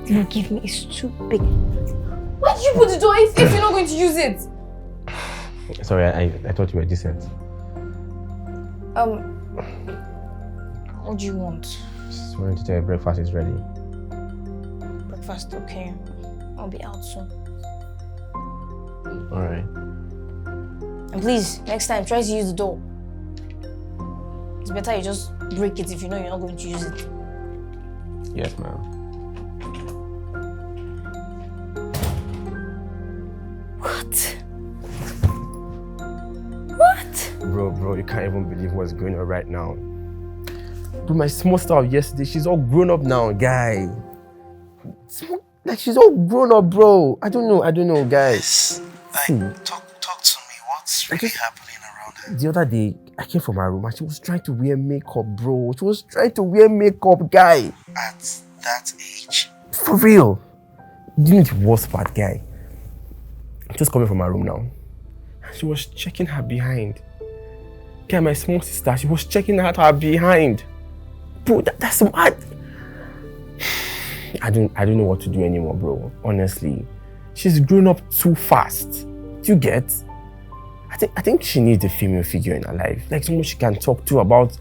you give me is too big. Why did you put the door if you're not going to use it? Sorry, I thought you were decent. What do you want? Just wanted to tell you breakfast is ready. Breakfast, okay. I'll be out soon. Alright. And please, next time, try to use the door. It's better you just break it if you know you're not going to use it. Yes, ma'am. What? What? Bro, you can't even believe what's going on right now. Bro, my small star of yesterday, she's all grown up now, guy. Like, she's all grown up, bro. I don't know, guys. Talk to me. What's really happening around her? The other day, I came from her room and she was trying to wear makeup, bro. She was trying to wear makeup, guy. At that age? For real. You know the worst part, guy? Just coming from her room now. She was checking her behind. Guy, my small sister, she was checking out her behind. Bro, that's mad. I don't know what to do anymore, bro. Honestly. She's grown up too fast. Do you get? I think she needs a female figure in her life. Like someone she can talk to about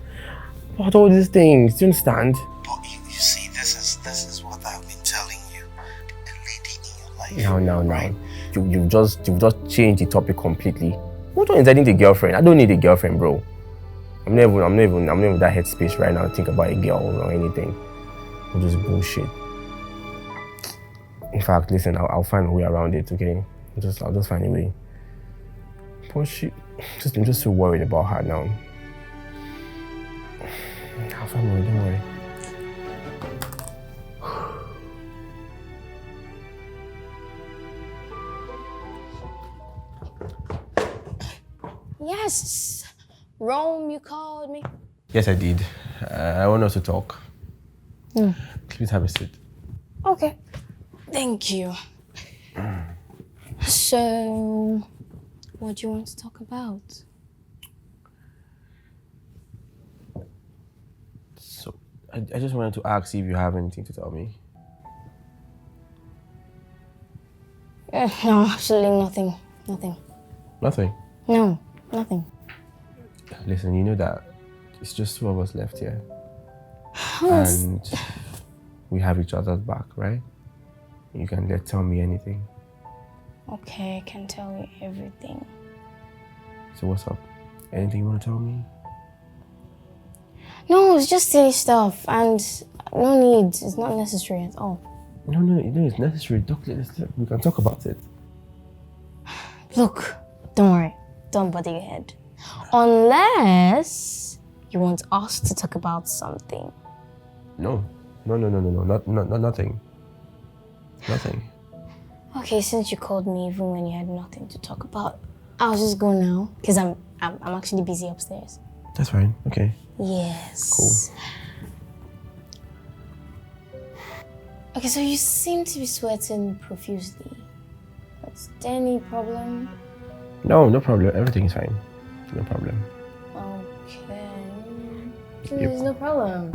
all these things. Do you understand? But you see, this is what I've been telling you. A lady in your life. No. Right? You've just changed the topic completely. What one is adding the girlfriend? I don't need a girlfriend, bro. I'm not even in that headspace right now to think about a girl or anything. All this bullshit. In fact, listen, I'll find a way around it, okay? I'll just find a way. But I'm just so worried about her now. I'll find a way, don't worry. Yes, Rome, you called me. Yes, I did. I want us to talk. Please have a seat. Okay, thank you. So, what do you want to talk about? So, I just wanted to ask if you have anything to tell me. No, absolutely nothing. Nothing? No, nothing. Listen, you know that it's just two of us left here. Yes. And we have each other's back, right? You can tell me anything. Okay, I can tell you everything. So what's up? Anything you want to tell me? No, it's just silly stuff and no need. It's not necessary at all. No, it's necessary. We can talk about it. Look, don't worry. Don't bother your head. Unless you want us to talk about something. No, nothing. Nothing. Okay, since you called me even when you had nothing to talk about, I'll just go now because I'm actually busy upstairs. That's fine. Okay. Yes. Cool. Okay, so you seem to be sweating profusely. Is there any problem? No problem. Everything is fine. No problem. Okay. Yep. There's no problem.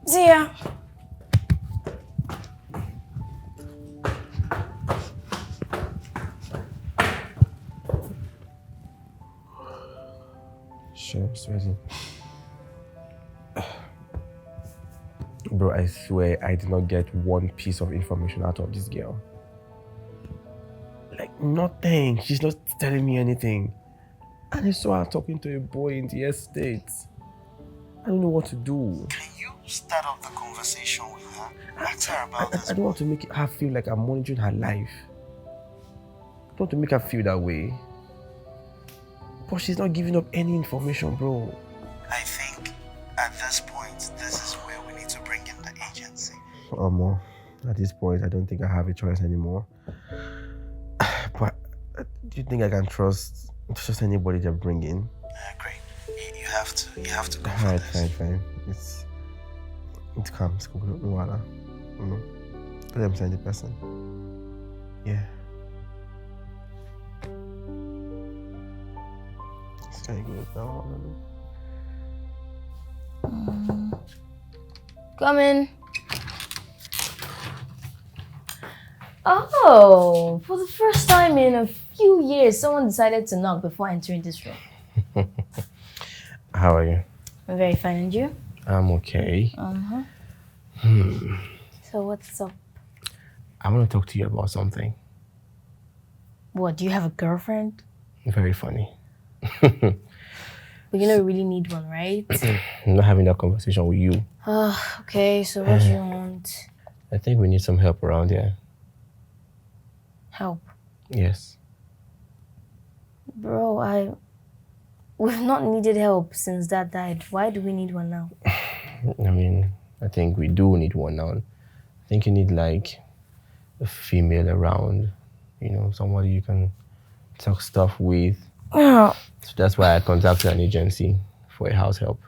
See ya. Shit, I'm sweating. Bro, I swear I did not get one piece of information out of this girl. Like, nothing. She's not telling me anything. And I saw her talking to a boy in the estate. I don't know what to do. Can you start up the conversation with her? Ask her about this. I don't want to make her feel like I'm monitoring her life. I don't want to make her feel that way. But she's not giving up any information, bro. I think at this point, this is where we need to bring in the agency. At this point, I don't think I have a choice anymore. But do you think I can trust anybody they bring in? Great. You have to go for Alright, this. fine. It's calm, it's cool. No wahala. Let them send the person. Yeah. It's kind of good now. Come in. Oh, for the first time in a few years, someone decided to knock before entering this room. How are you? I'm very fine, and you? I'm okay. So what's up? I want to talk to you about something. What, do you have a girlfriend? Very funny. But you know you really need one, right? I'm not having that conversation with you. Okay, so what do you want? I think we need some help around here. Help. Yes. Bro, we've not needed help since Dad died. Why do we need one now? I mean, I think we do need one now. I think you need like a female around, you know, somebody you can talk stuff with. Oh. So that's why I contacted an agency for a house help.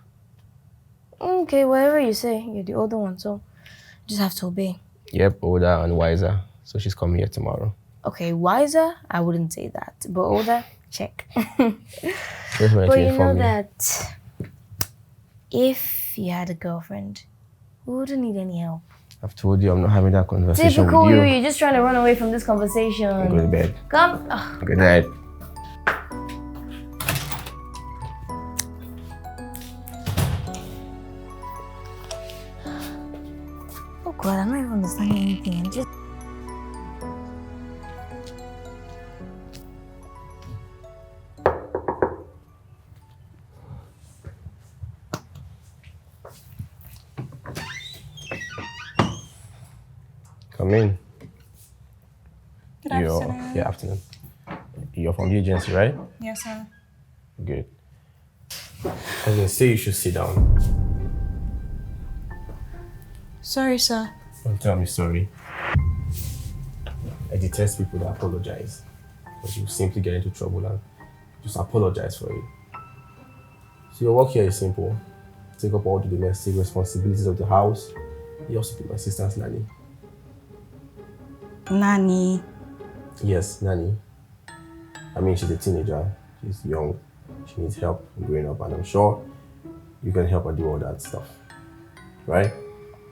Okay, whatever you say. You're the older one, so you just have to obey. Yep, older and wiser. So she's coming here tomorrow. Okay, wiser? I wouldn't say that. But older? Check. Just wanted But to you know inform that if you had a girlfriend, we wouldn't need any help. I've told you I'm not having that conversation Typical with you. you're just trying to run away from this conversation. Go to bed. Come. Oh. Good night. Oh God, I'm not even understanding anything. I'm just... Come in. Good afternoon. Yeah, afternoon. You're from the agency, right? Yes, sir. Good. I was gonna say you should sit down. Sorry, sir. Don't tell me sorry. I detest people that apologize. Because you simply get into trouble and just apologize for it. So your work here is simple. Take up all the domestic responsibilities of the house. You also be my sister's nanny. Nanny. Yes, nanny. I mean, she's a teenager. She's young. She needs help growing up, and I'm sure you can help her do all that stuff. Right?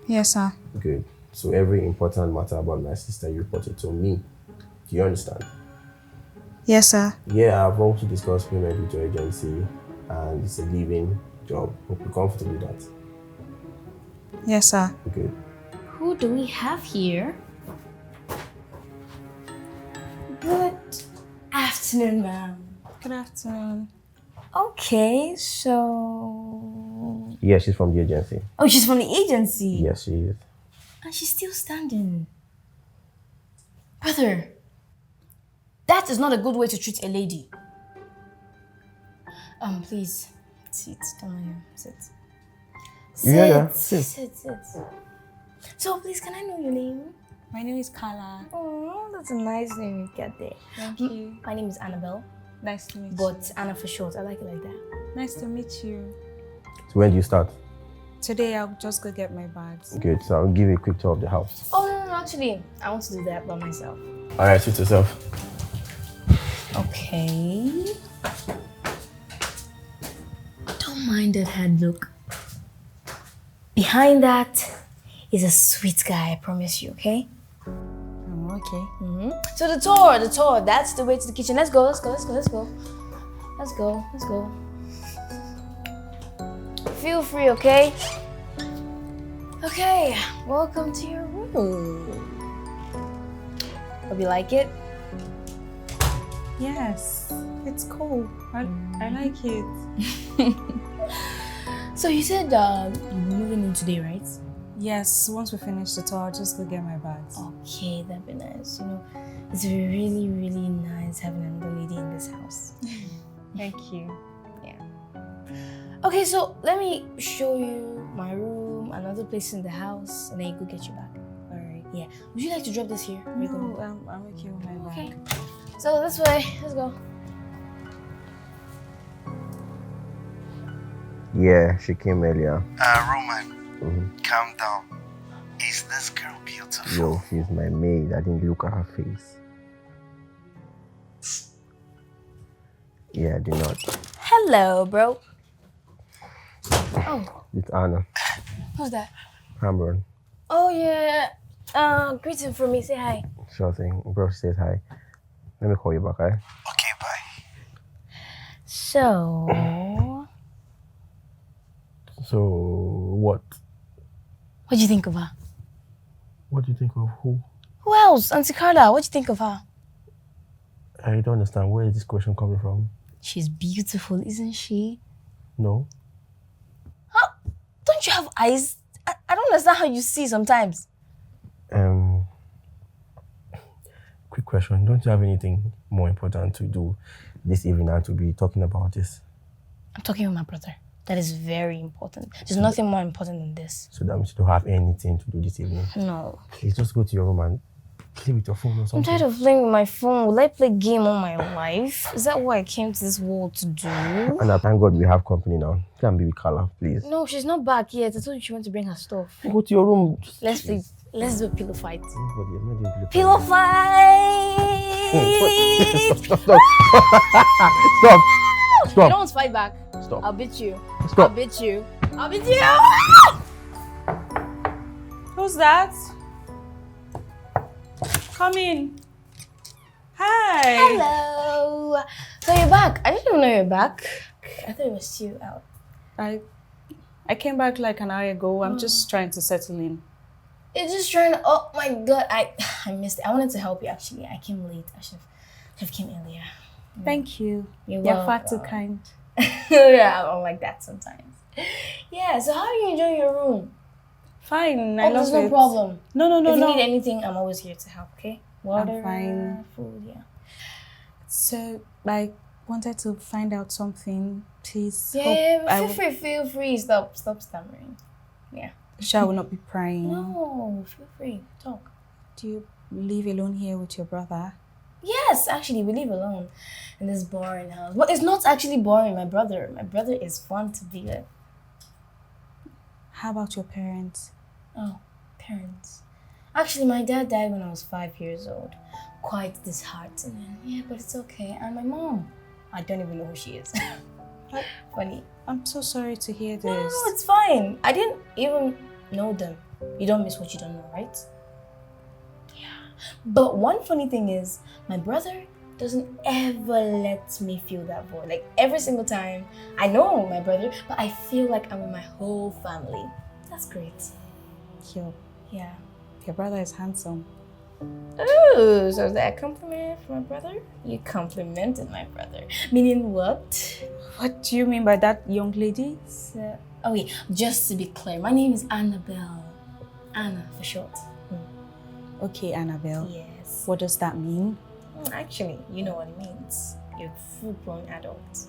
Yes, sir. Good. So every important matter about my sister, you report it to me. Do you understand? Yes, sir. Yeah, I've also discussed payment with your agency, and it's a living job. Hope you're comfortable with that. Yes, sir. Good. Who do we have here? Good afternoon, ma'am. Good afternoon. Okay, so... Yeah, she's from the agency. Oh, she's from the agency? Yes, she is. And she's still standing. Brother, that is not a good way to treat a lady. Please, sit. Don't mind him. Sit. Yeah, Sit. So, please, can I know your name? My name is Carla. Oh, that's a nice name you got there. Thank you. My name is Annabelle, Nice to meet you. but Anna for short. I like it like that. Nice to meet you. So when do you start? Today I'll just go get my bags. Good. So I'll give you a quick tour of the house. Oh, no, actually, I want to do that by myself. All right, suit yourself. Okay. Don't mind that head look. Behind that is a sweet guy, I promise you, okay? Okay. So the tour, that's the way to the kitchen. Let's go. Feel free, okay? Okay, welcome to your room. Hope you like it. Yes, it's cool. I like it. So you said you're moving in today, right? Yes, once we finish the tour, I'll just go get my bags. Okay, that'd be nice. You know, it's really, really nice having another lady in this house. Thank you. Yeah. Okay, so let me show you my room, another place in the house, and then you go get your bag. Alright. Yeah. Would you like to drop this here? No, I'm okay with my bag. Okay. So this way, let's go. Yeah, she came earlier. Roman, calm down. Is this girl beautiful? Yo, she's my maid. I didn't look at her face. Yeah, I did not. Hello, bro. Oh, It's Anna. who's that? Cameron. Oh yeah. Greeting from me. Say hi. Sure thing. Bro says hi. Let me call you back, eh? Okay, bye. So, So, what? what do you think of her? What do you think of who? Who else? Auntie Carla, what do you think of her? I don't understand. Where is this question coming from? She's beautiful, isn't she? No. Don't you have eyes? I don't understand how you see sometimes. Quick question. Don't you have anything more important to do this evening than to be talking about this? I'm talking with my brother. That is very important. There's nothing more important than this. So that means you don't have anything to do this evening. No. Please just go to your room and play with your phone or I'm something. tired of playing with my phone. Will I play game all my life? Is that what I came to this world to do? And thank God we have company now. Can't be with Carla, please. No, she's not back yet. I told you she went to bring her stuff. Go to your room. Let's do a pillow fight. Nobody, I'm not doing Pillow fight! Stop. Stop. You don't want to fight back? Stop. I'll beat you. Stop. I'll beat you. I'll beat you! Who's that? Come in. Hi. Hello! So you're back. I didn't even know you're back. I thought it was you out. I came back like an hour ago. I'm just trying to settle in. You're just trying to... Oh my god, I missed it. I wanted to help you actually. I came late. I should have came earlier. Thank you. You're far too kind. Yeah, I'm like that sometimes. Yeah, so how are you enjoying your room? Fine, I love There's no it. problem. No. If you need anything, I'm always here to help, okay? Water, I'm fine. food, yeah. So, I wanted to find out something. Please. Yeah, feel free. Stop stammering. Yeah. Sure, I will not be prying. No, feel free. Talk. Do you live alone here with your brother? Yes, actually, we live alone in this boring house. But it's not actually boring, my brother. My brother is fun to be with. How about your parents? Oh, parents. Actually, my dad died when I was 5 years old. Quite disheartening. Yeah, but it's okay. And my mom, I don't even know who she is. Funny. I'm so sorry to hear this. No, it's fine. I didn't even know them. You don't miss what you don't know, right? Yeah. But one funny thing is, my brother doesn't ever let me feel that void. Like every single time, I know my brother, but I feel like I'm with my whole family. That's great. Yeah. Your brother is handsome. Oh, so is that a compliment for my brother? You complimented my brother. Meaning what? What do you mean by that, young lady? So, okay, just to be clear, my name is Annabelle. Anna for short. Okay, Annabelle. Yes. What does that mean? Actually, you know what it means. You're a full-grown adult.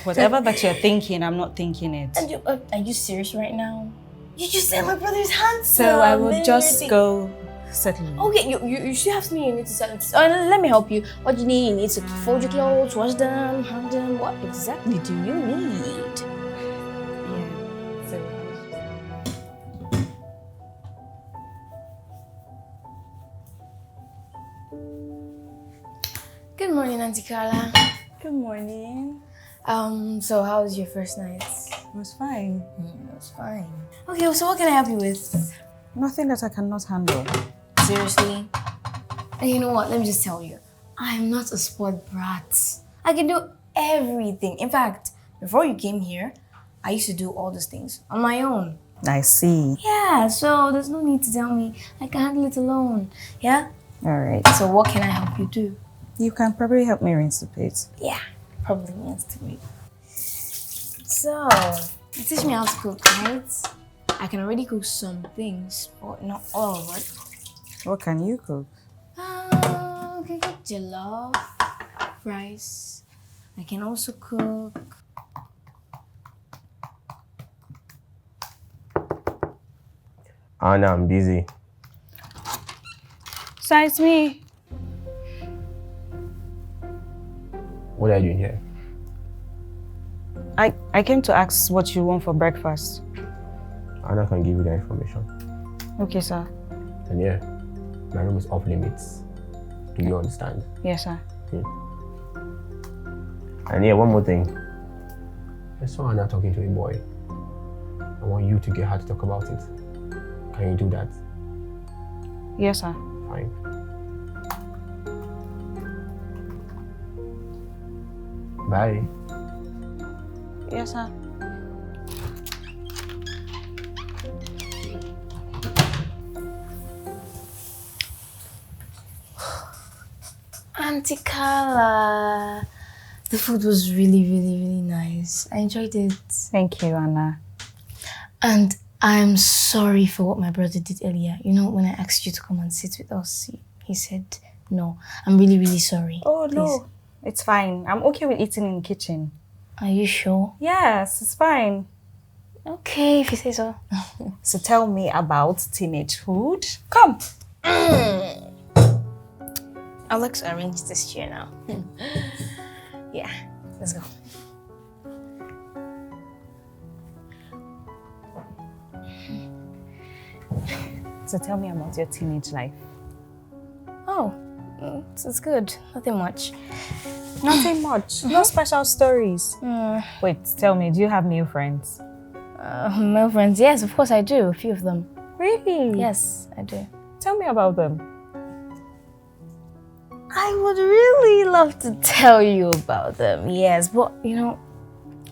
Whatever that you're thinking, I'm not thinking it. And are you serious right now? You just said my brother is handsome. So I will just go settle in. Okay, you still have something you need to settle. Let me help you. What do you need? You need to fold your clothes, wash them, hang them. What exactly do you need? Yeah. So Good morning, Auntie Carla. good morning. So how was your first night? It was fine. It was fine. Okay, so what can I help you with? Nothing that I cannot handle. Seriously? And you know what? Let me just tell you. I am not a sport brat. I can do everything. In fact, before you came here, I used to do all these things on my own. I see. Yeah, so there's no need to tell me. I can handle it alone. Yeah? All right. So what can I help you do? You can probably help me rinse the plates. Yeah, probably means to me. So, you teach me how to cook, right? I can already cook some things, but not all of it. What can you cook? I can cook jollof, rice. I can also cook... Anna, I'm busy. So it's me. What are you doing here? I came to ask what you want for breakfast. Anna can give you the information. Okay, sir. And yeah, my room is off limits. Do you understand? Yes, sir. And yeah, one more thing. I saw Anna talking to a boy. I want you to get her to talk about it. Can you do that? Yes, sir. Fine. Bye. Yes, sir. Auntie Carla, the food was really, really, really nice. I enjoyed it. Thank you, Anna. And I'm sorry for what my brother did earlier. You know, when I asked you to come and sit with us, he said no. I'm really, really sorry. Oh, Please. no. It's fine. I'm okay with eating in the kitchen. Are you sure? Yes, it's fine. Okay, if you say so. So tell me about teenage food. Come. Alex arranged this chair now. Yeah, let's go. So tell me about your teenage life. Oh, it's good. Nothing much. Nothing much. No special stories. Mm. Wait, tell me, do you have new friends? Male friends, yes, of course I do. A few of them. Really? Yes, I do. Tell me about them. I would really love to tell you about them, yes, but you know,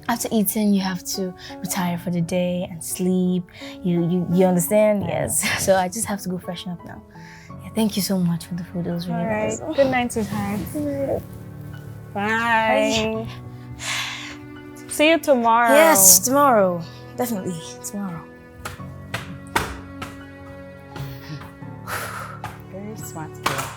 after eating, you have to retire for the day and sleep. You understand? Yes. So I just have to go freshen up now. Yeah, thank you so much for the food. It was really nice. Good night, sweetheart. Bye. See you tomorrow. Yes, tomorrow. Definitely, tomorrow. Very smart girl.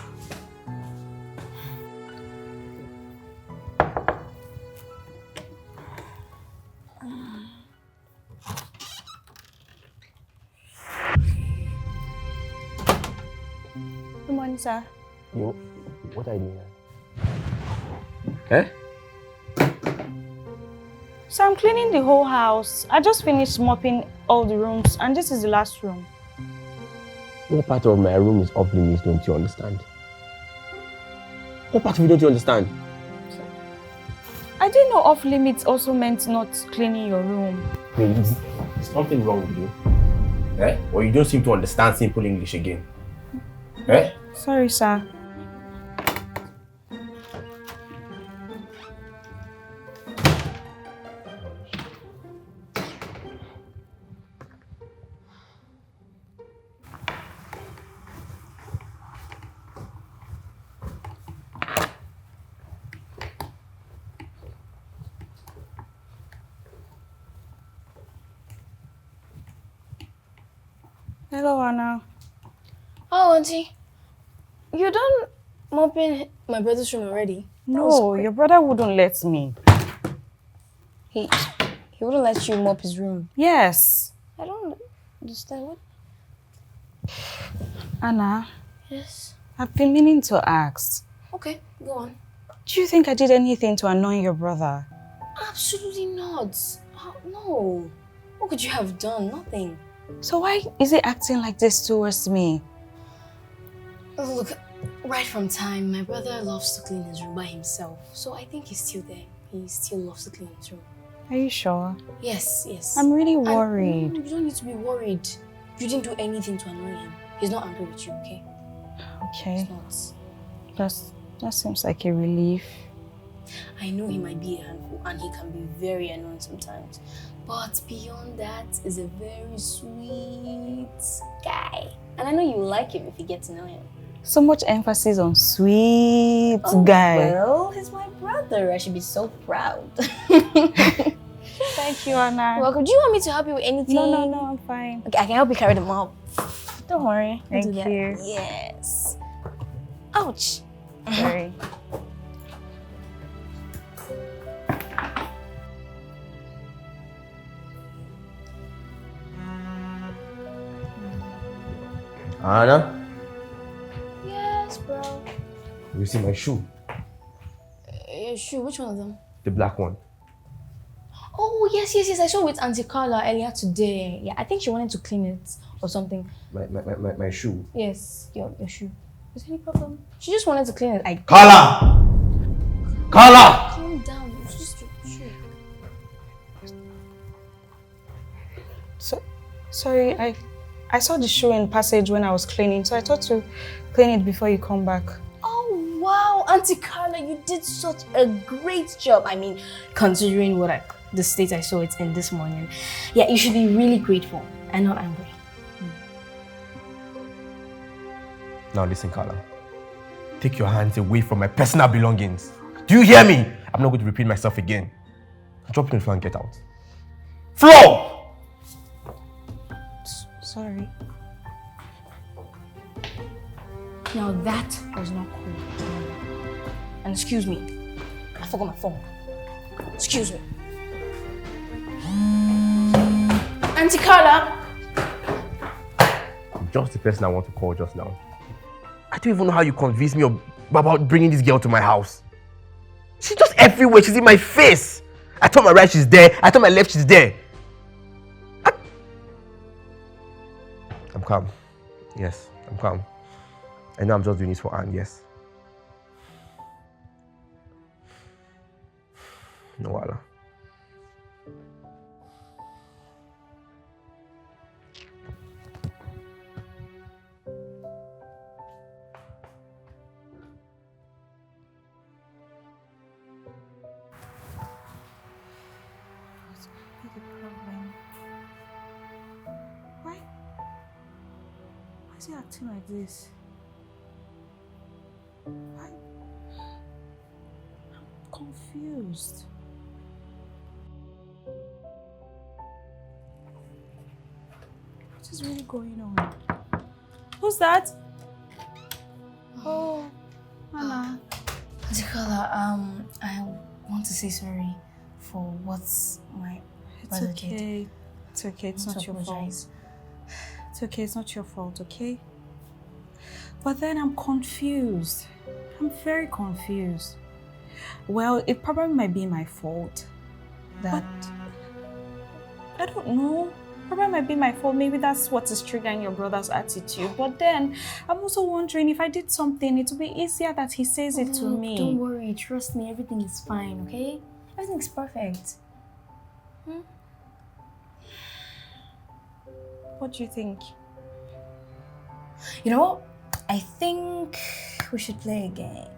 Good morning, sir. You, what are you doing? Eh? So I'm cleaning the whole house. I just finished mopping all the rooms and this is the last room. What part of my room is off limits, don't you understand? What part of it don't you understand? I didn't know off limits also meant not cleaning your room. Is something wrong with you? Eh? Or you don't seem to understand simple English again? Eh? Sorry, sir. Hello, Anna. Oh, Auntie, you done mopping my brother's room already? No, your brother wouldn't let me. He wouldn't let you mop his room. Yes. I don't understand what. Anna, Yes. I've been meaning to ask. Okay, go on. Do you think I did anything to annoy your brother? Absolutely not. No. What could you have done? Nothing. So why is he acting like this towards me? Look, right from time, my brother loves to clean his room by himself. So I think he's still there. He still loves to clean his room. Are you sure? Yes, yes. I'm really And, worried. you don't need to be worried. You didn't do anything to annoy him. He's not angry with you, okay? Okay, He's not. that seems like a relief. I know he might be a handful and he can be very annoying sometimes. But beyond that, is a very sweet guy. And I know you like him if you get to know him. So much emphasis on sweet guy. Well, he's my brother. I should be so proud. Thank you, Anna. Well, could you want me to help you with anything? No, I'm fine. Okay, I can help you carry them up. Don't worry. I'll Thank do that. you. Yes. Ouch. Sorry. Anna? Yes, bro. You see my shoe? Your shoe, which one of them? The black one. Oh, yes. I saw with Auntie Carla earlier today. Yeah, I think she wanted to clean it or something. My shoe. Yes, your shoe. Is there any problem? She just wanted to clean it. Carla! Carla! Calm down. It's just your shoe. Sorry, I I saw the shoe in passage when I was cleaning, so I thought to clean it before you come back. Oh wow, Auntie Carla, you did such a great job. I mean, considering the state I saw it in this morning. Yeah, you should be really grateful and not angry. Now listen, Carla. Take your hands away from my personal belongings. Do you hear me? I'm not going to repeat myself again. Drop it on the floor and get out. Floor! Sorry. Now that was not cool. And excuse me, I forgot my phone. Excuse me. Auntie Carla! Just the person I want to call just now. I don't even know how you convinced me about bringing this girl to my house. She's just everywhere. She's in my face. I turn my right, she's there. I turn my left, she's there. I'm calm. Yes, I'm calm. I know I'm just doing this for Anne, yes. No wala. Why is he acting like this? I'm confused. What is really going on? Who's that? Oh, Anna. Auntie Carla, I want to say sorry for what's my brother did. Okay. It's okay, it's not your fault. It's okay, it's not your fault, okay? But then I'm confused. I'm very confused. Well, it probably might be my fault. But I don't know. Probably might be my fault. Maybe that's what is triggering your brother's attitude. But then I'm also wondering if I did something, it would be easier that he says it to me. Don't worry, trust me, everything is fine, okay? Everything's perfect. What do you think? You know what? I think we should play a game.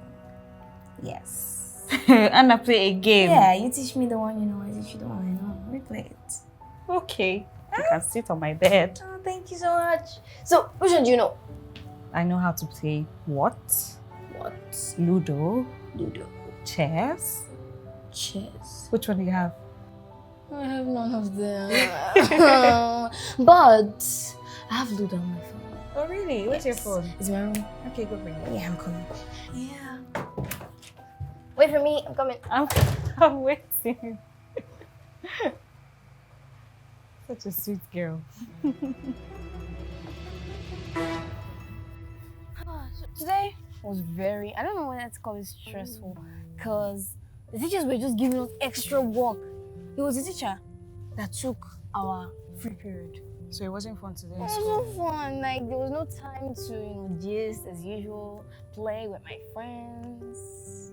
Yes. Anna, play a game? Yeah, you teach me the one you know, I teach you the one I know. We play it. Okay. You can sit on my bed. Oh, thank you so much. So, which one do you know? I know how to play what? What? Ludo. Ludo. Chess. Chess. Which one do you have? I have none of them. But I have Ludo on my phone. Oh really? Where's your phone? It's my room. Okay, go bring it. Yeah, I'm coming. Yeah. Wait for me, I'm coming. I'm waiting. Such a sweet girl. Today was very, I don't know whether to call it stressful, because the teachers were just giving us extra work. It was the teacher that took our free period. So it wasn't fun today It in was school? so fun. Like, there was no time to, gist as usual, play with my friends,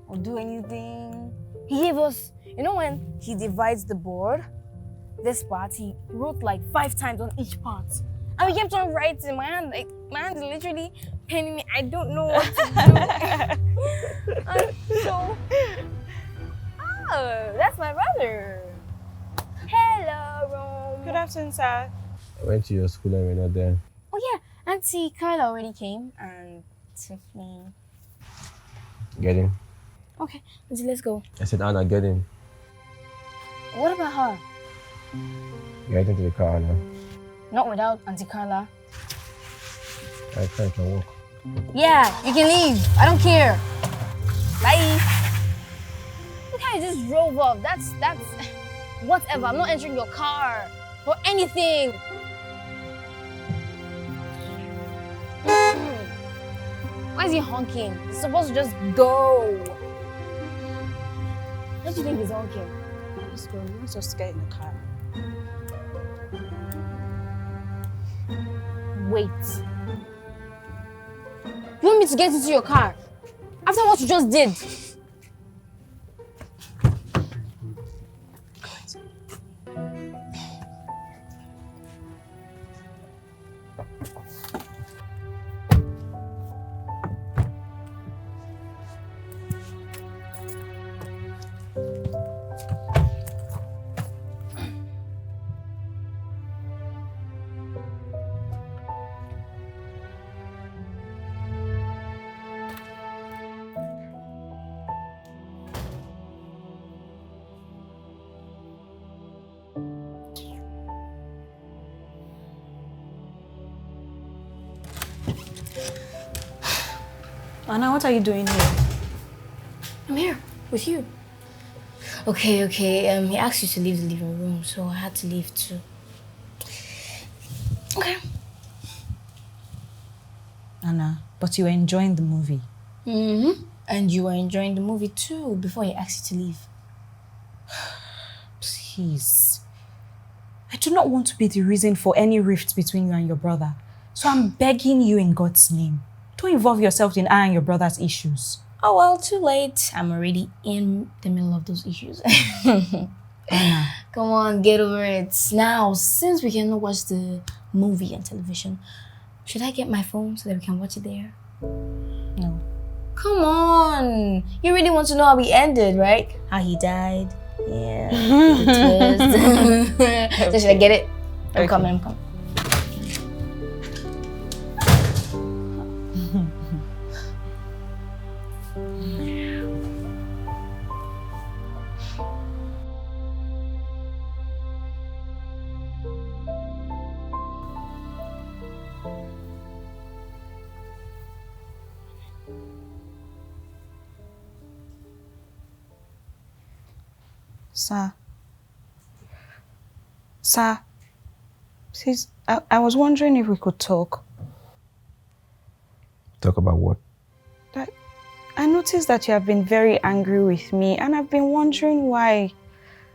or do anything. He gave us, when he divides the board, this part, he wrote like 5 times on each part. And we kept on writing. My hand is literally paining me. I don't know what to do. Oh, that's my brother. Hello, Rome. Good afternoon, sir. I went to your school and we're not there. Oh yeah, Auntie Carla already came and took me. Get in. Okay, Auntie, let's go. I said, Anna, get in. What about her? Get into the car, Anna. Not without Auntie Carla. I can walk. Yeah, you can leave. I don't care. Bye. Look how you just drove off. That's whatever. I'm not entering your car for anything. Why is he honking? He's supposed to just go. What do you think he's honking? Let's go. Let's just get in the car. Wait. You want me to get into your car? After what you just did? Anna, what are you doing here? I'm here with you. Okay. He asked you to leave the living room, so I had to leave too. Okay. Anna, but you were enjoying the movie. Mm-hmm. And you were enjoying the movie too before he asked you to leave. Please. I do not want to be the reason for any rift between you and your brother. So I'm begging you in God's name. Don't involve yourself in I and your brother's issues. Oh, well, too late. I'm already in the middle of those issues. Anna. Come on, get over it. Now, since we cannot watch the movie on television, should I get my phone so that we can watch it there? No. Come on. You really want to know how he ended, right? How he died. Yeah. The twist. So should I get it? I'm coming. Sir, please, I was wondering if we could talk. Talk about what? I noticed that you have been very angry with me and I've been wondering why.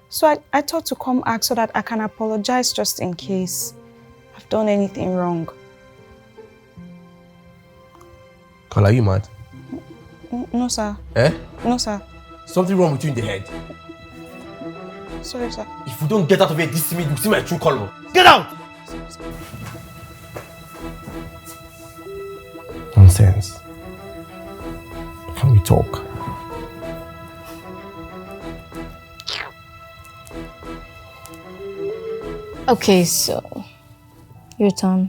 So I thought to come ask so that I can apologize just in case I've done anything wrong. Carl, are you mad? No, sir. Eh? No, sir. Something wrong with you in the head. Sorry, sir. If you don't get out of here this minute, you'll see my true color. Get out! Nonsense. Can we talk? Okay, so your turn.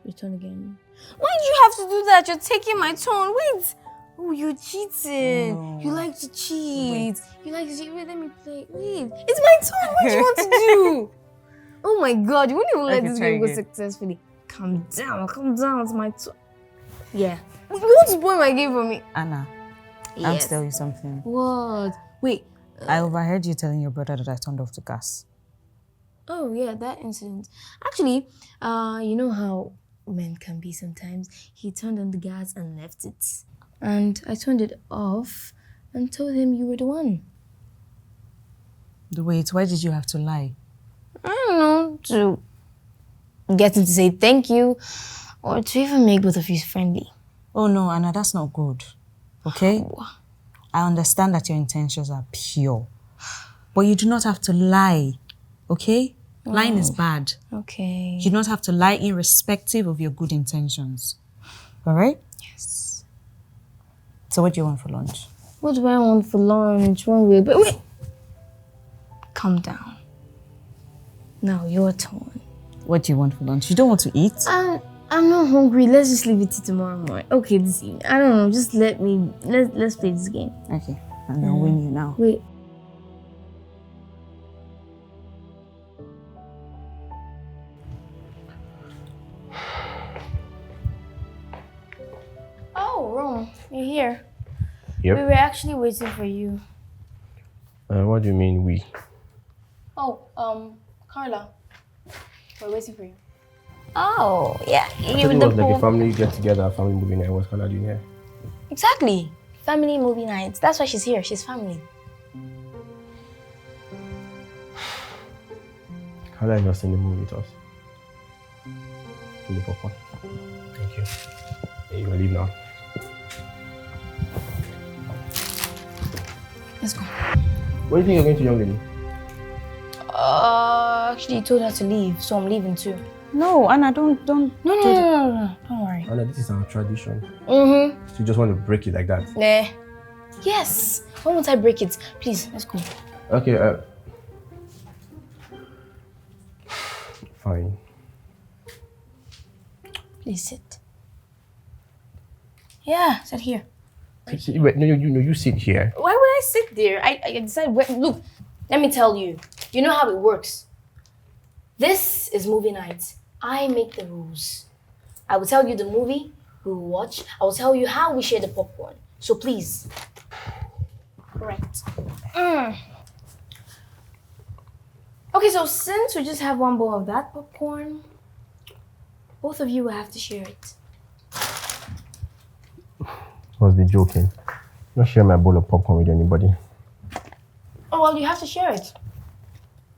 Your turn again. Why did you have to do that? You're taking my turn. Wait. Oh, you're cheating. No. You like to cheat. You like to cheat. Wait, let me play. Wait. It's my turn. What do you want to do? Oh my God. You won't even let this game go successfully. Calm down. It's my turn. Yeah. You want to spoil my game for me? Anna, Yes. I'll tell you something. What? Wait. I overheard you telling your brother that I turned off the gas. Oh yeah, that incident. Actually, you know how men can be sometimes. He turned on the gas and left it. And I turned it off and told him you were the one. Wait, why did you have to lie? I don't know, to get him to say thank you or to even make both of you friendly. Oh no, Anna, that's not good. Okay? Oh. I understand that your intentions are pure. But you do not have to lie. Okay? Lying is bad. Okay. You do not have to lie irrespective of your good intentions. Alright? Yes. So what do you want for lunch? What do I want for lunch? But wait. Calm down. Now your turn. What do you want for lunch? You don't want to eat? I'm not hungry. Let's just leave it till tomorrow morning. Okay, this evening. I don't know. Just let's play this game. Okay. I'm gonna win you now. Wait. Oh, Ron, you're here. Yep. We were actually waiting for you. What do you mean we? Oh, Carla. We're waiting for you. Oh, yeah. It was like a family get together, family movie night. What's Carla doing here? Exactly. Family movie nights. That's why she's here. She's family. Carla is just in the movie with us. In the popcorn. Thank you. Hey, you can leave now. Let's go. Where do you think you're going to, young lady? Actually, you told her to leave, so I'm leaving too. No, Anna, don't. No, don't worry. Anna, this is our tradition. Mm-hmm. So you just want to break it like that? Nah. Yes. Why won't I break it? Please, let's go. Okay, fine. Please sit. Yeah, sit here. Wait, no, you sit here. Why would I sit there? I decided, look, let me tell you. You know how it works. This is movie night. I make the rules. I will tell you the movie we will watch. I will tell you how we share the popcorn. So please. Correct. Okay, so since we just have one bowl of that popcorn, both of you will have to share it. Must be joking. Not share my bowl of popcorn with anybody. Oh, well, you have to share it.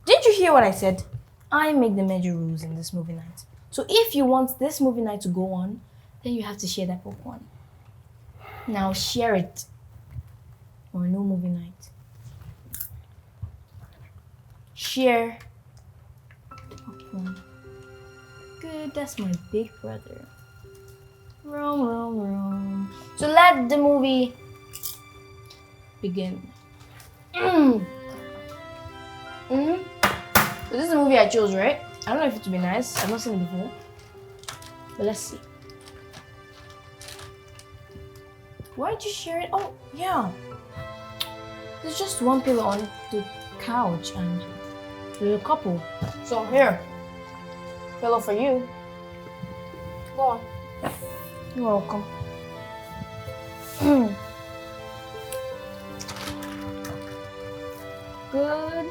Didn't you hear what I said? I make the major rules in this movie night. So if you want this movie night to go on, then you have to share that popcorn. Now share it. Or no movie night. Share popcorn. Good, that's my big brother. Roam. So let the movie begin. So this is the movie I chose, right? I don't know if it will be nice. I've not seen it before. But let's see. Why did you share it? Oh, yeah. There's just one pillow on the couch and there's a couple. So here. Pillow for you. Go on. You're welcome. Good.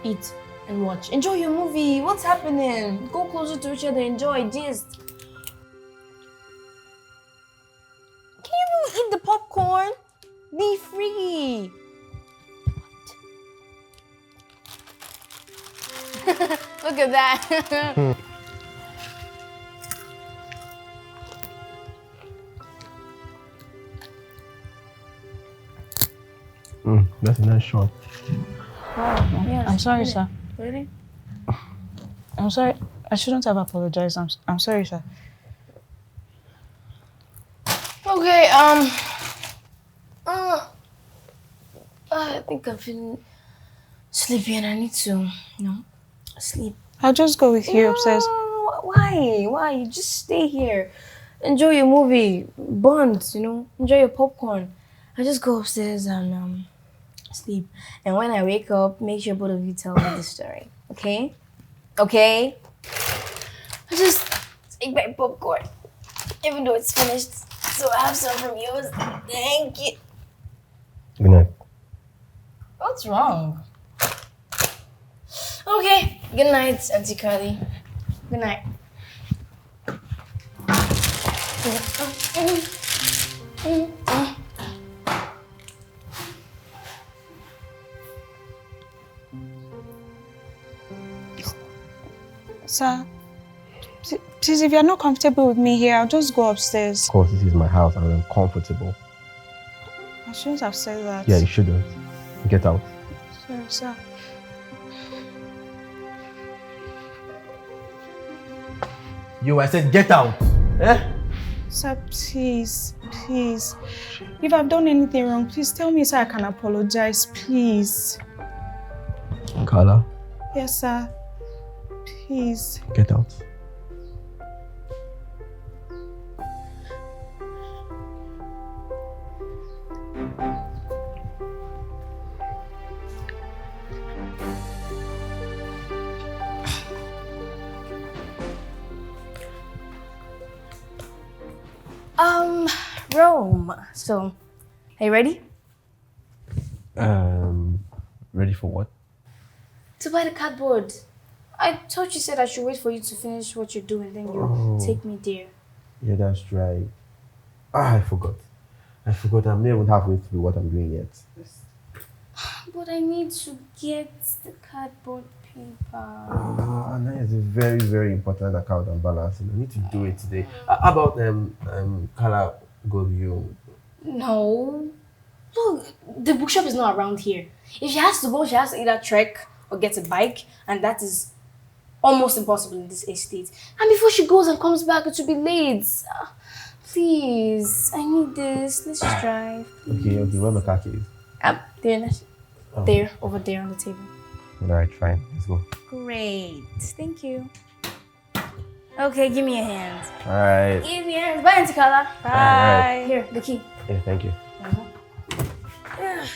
Eat and watch. Enjoy your movie. What's happening? Go closer to each other. Enjoy. Just. Can you eat the popcorn? Be free. Look at that. That's a nice shot. Wow. Yeah, I'm sorry, sir. Really? I'm sorry. I shouldn't have apologized. I'm sorry, sir. Okay, I think I'm feeling sleepy and I need to, sleep. I'll just go with you upstairs. Why? You just stay here. Enjoy your movie. Bond, enjoy your popcorn. I just go upstairs and sleep. And when I wake up, make sure both of you tell me the story. Okay? Okay? I just take my popcorn. Even though it's finished. So I have some from yours. Thank you. Good night. What's wrong? Okay. Good night, Auntie Carly. Good night. Sir, please, if you're not comfortable with me here, I'll just go upstairs. Of course, this is my house and I'm comfortable. I shouldn't have said that. Yeah, you shouldn't. Get out. Sorry, sir. Yo, I said get out. Eh? Sir, please. If I've done anything wrong, please tell me so I can apologize, please. Carla. Yes, sir. Please. Get out. Rome. So, are you ready? Ready for what? To buy the cardboard. I thought you said I should wait for you to finish what you're doing, then you take me there. Yeah, that's right. I forgot. I'm not even halfway through what I'm doing yet. But I need to get the cardboard paper. And that is a very, very important account and balance. I need to do it today. How about Carla go with you? No. Look, the bookshop is not around here. If she has to go, she has to either trek or get a bike, and that is almost impossible in this estate. And before she goes and comes back, it will be late. Please, I need this. Let's just drive. Okay, where my car keys? There, there, over there on the table. Alright, fine. Let's go. Great, thank you. Okay, give me a hand. Alright. Give me a hand. Bye, Auntie Carla. Bye. Alright. Here, the key. Yeah, thank you. Yeah.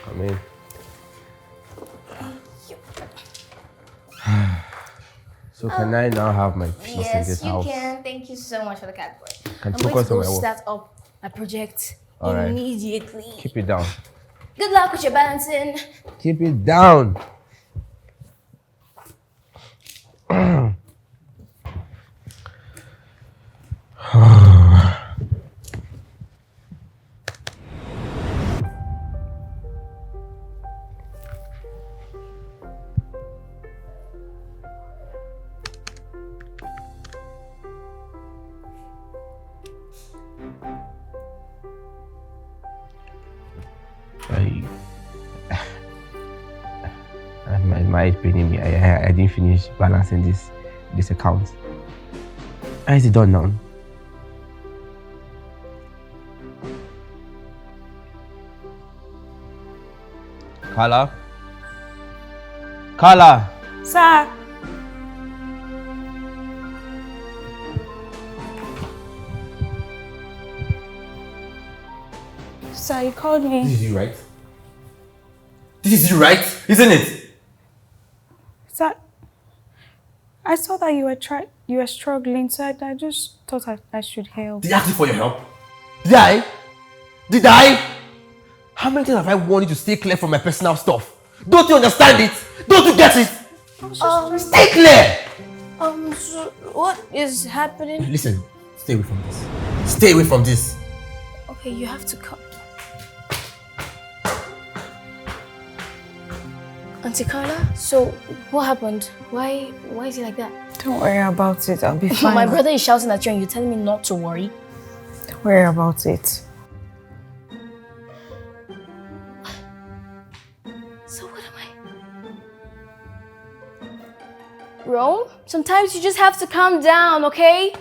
Come in. So can I now have my peace in this house? Yes, you can. Thank you so much for the cardboard. Can I'm going focus to on go my work. start up my project Alright. immediately. Keep it down. Good luck with your balancing. Keep it down. My age paining me. I didn't finish balancing this account. How is it done now? Carla? Carla! Sir! Sir, you called me. This is you, right? This is you, right? Isn't it? Sir, I saw that you were struggling, so I just thought I should help. Did I ask you for your help? Did I? Did I? How many times have I warned you to stay clear from my personal stuff? Don't you understand it? Don't you get it? Stay clear! So what is happening? Listen, stay away from this. Stay away from this. Okay, you have to come. Auntie Carla, so what happened? Why is he like that? Don't worry about it, I'll be fine. My brother is shouting at you and you're telling me not to worry. Don't worry about it. So what am I? Rome, sometimes you just have to calm down, okay?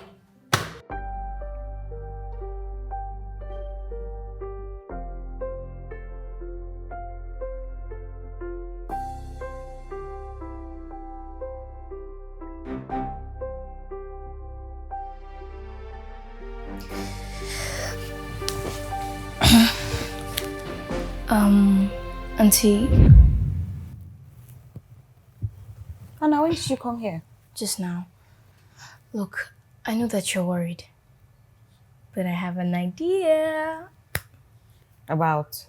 Auntie. Anna, when did you come here? Just now. Look, I know that you're worried, but I have an idea. About?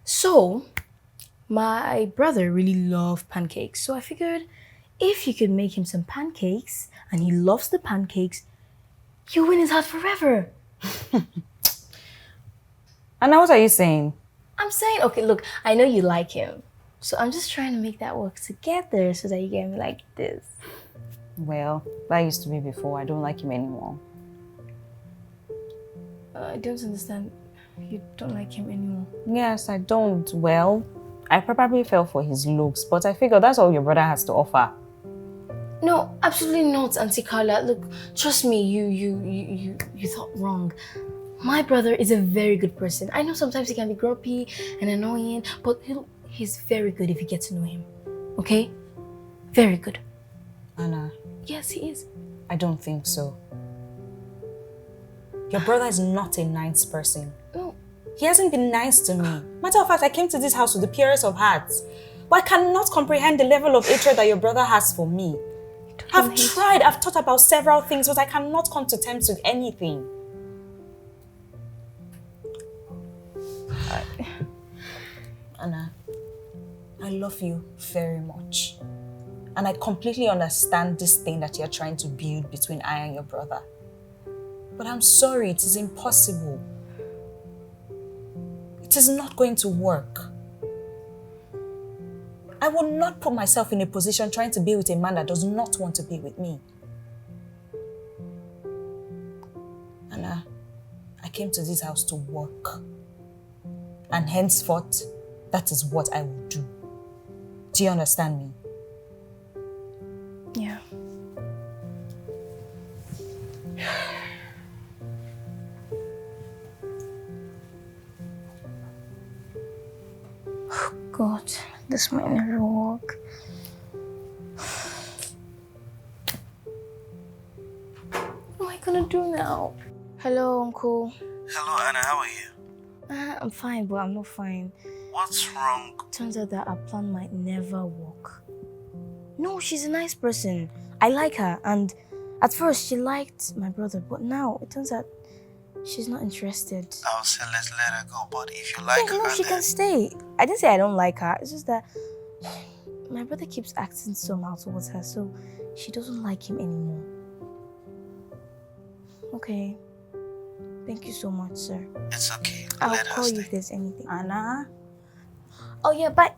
So, my brother really loved pancakes, so I figured if you could make him some pancakes, and he loves the pancakes, you win his heart forever. Anna, what are you saying? I'm saying, okay, look, I know you like him, so I'm just trying to make that work together so that you get me like this. Well, that used to be before. I don't like him anymore. I don't understand. You don't like him anymore? Yes, I don't. Well, I probably fell for his looks, but I figure that's all your brother has to offer. No, absolutely not, Auntie Carla. Look, trust me, you thought wrong. My brother is a very good person. I know sometimes he can be grumpy and annoying, but he's very good if you get to know him. Okay? Very good. Anna. Yes, he is. I don't think so. Your brother is not a nice person. No. He hasn't been nice to me. Matter of fact, I came to this house with the purest of hearts. But I cannot comprehend the level of hatred that your brother has for me. I've tried, I've thought about several things, but I cannot come to terms with anything. Anna, I love you very much. And I completely understand this thing that you're trying to build between I and your brother. But I'm sorry, it is impossible. It is not going to work. I will not put myself in a position trying to be with a man that does not want to be with me. Anna, I came to this house to work. And henceforth, that is what I will do. Do you understand me? Yeah. Oh God, this might never work. What am I gonna do now? Hello, Uncle. Hello, Anna, how are you? I'm fine, but I'm not fine. What's wrong? Turns out that our plan might never work. No, she's a nice person. I like her, and at first she liked my brother, but now it turns out she's not interested. I'll say let's let her go, but if you like her, No, she then... can stay. I didn't say I don't like her. It's just that my brother keeps acting somehow towards her, so she doesn't like him anymore. Okay. Thank you so much, sir. It's okay. I'll Let her call you stay. if there's anything. Anna? Oh yeah, but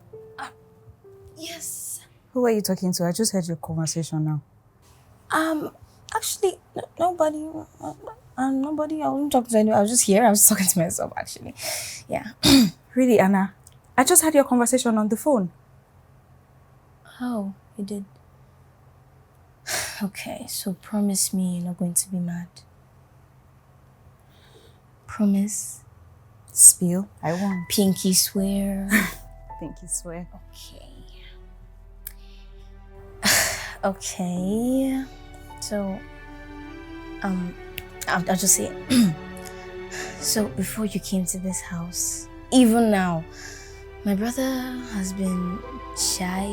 yes. Who are you talking to? I just heard your conversation now. Actually, nobody. Nobody. I wasn't talking to anyone. I was just here. I was talking to myself, actually. Yeah. Really, Anna? I just had your conversation on the phone. Oh, you did. Okay, so promise me you're not going to be mad. Promise. Spill. I won't. Pinky swear. Pinky swear. Okay. Okay. So, I'll just say it. So, before you came to this house, even now, my brother has been shy.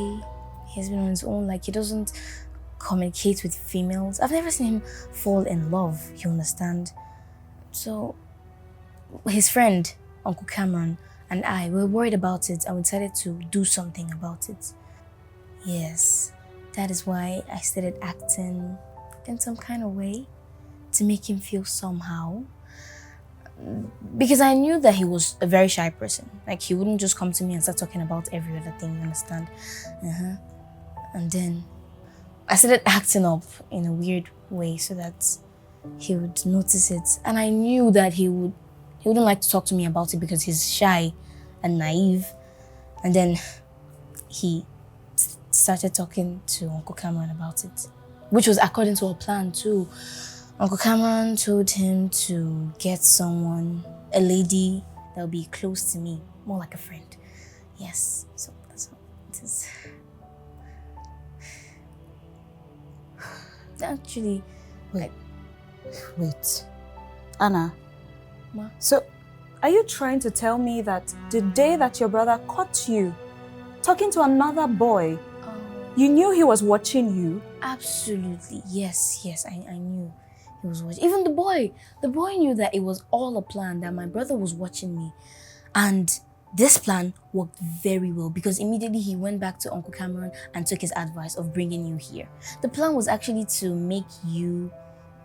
He's been on his own, like he doesn't communicate with females. I've never seen him fall in love, you understand? So, his friend, Uncle Cameron, and I were worried about it and we decided to do something about it. Yes, that is why I started acting in some kind of way to make him feel somehow. Because I knew that he was a very shy person. Like, he wouldn't just come to me and start talking about every other thing, you understand? And then I started acting up in a weird way so that he would notice it. And I knew that he wouldn't like to talk to me about it because he's shy and naive. And then he started talking to Uncle Cameron about it, which was according to our plan too. Uncle Cameron told him to get someone, a lady that will be close to me, more like a friend. Yes, so that's how it is. Actually, Wait. Anna. Ma? So, are you trying to tell me that the day that your brother caught you talking to another boy, you knew he was watching you? Absolutely, yes, I knew he was watching. Even the boy knew that it was all a plan, that my brother was watching me. And this plan worked very well because immediately he went back to Uncle Cameron and took his advice of bringing you here. The plan was actually to make you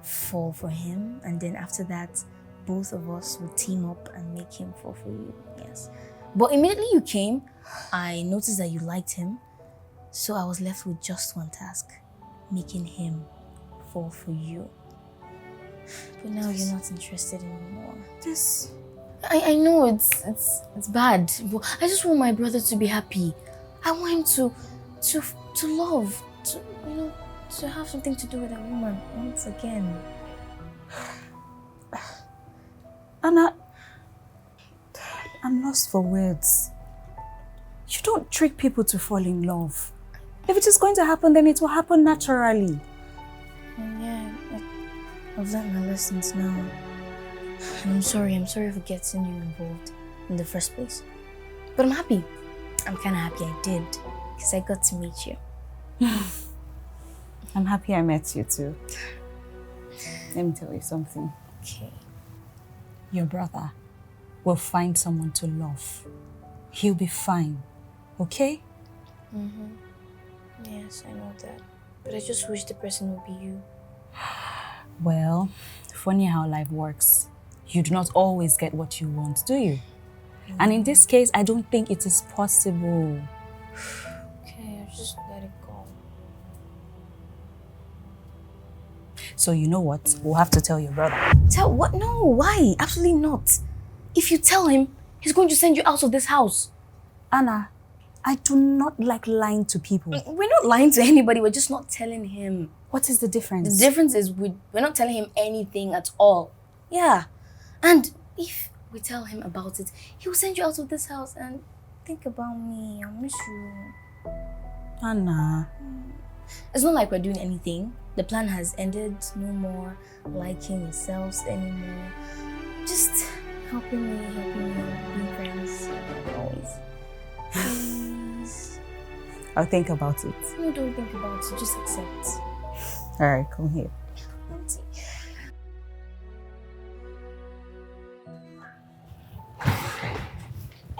fall for him, and then after that, both of us would team up and make him fall for you, yes. But immediately you came, I noticed that you liked him, so I was left with just one task, making him fall for you. But now you're not interested anymore. I know it's bad, but I just want my brother to be happy. I want him to love, to have something to do with a woman once again. Anna, I'm lost for words. You don't trick people to fall in love. If it is going to happen, then it will happen naturally. Yeah, I've learned my lessons now. And I'm sorry for getting you involved in the first place. But I'm happy. I'm kind of happy I did, because I got to meet you. I'm happy I met you too. Let me tell you something. Okay. Your brother will find someone to love. He'll be fine, okay? Yes, I know that. But I just wish the person would be you. Well, funny how life works. You do not always get what you want, do you? And in this case, I don't think it is possible. Okay, I'll just let it go. So you know what? We'll have to tell your brother. Tell what? No, why? Absolutely not. If you tell him, he's going to send you out of this house. Anna, I do not like lying to people. We're not lying to anybody, we're just not telling him. What is the difference? The difference is we're not telling him anything at all. Yeah. And if we tell him about it, he will send you out of this house. And think about me, I'll miss you. Anna. It's not like we're doing anything. The plan has ended. No more liking yourselves anymore. Just helping me, being friends. Always. Please. I'll think about it. No, don't think about it. Just accept. Alright, come here. Let's see.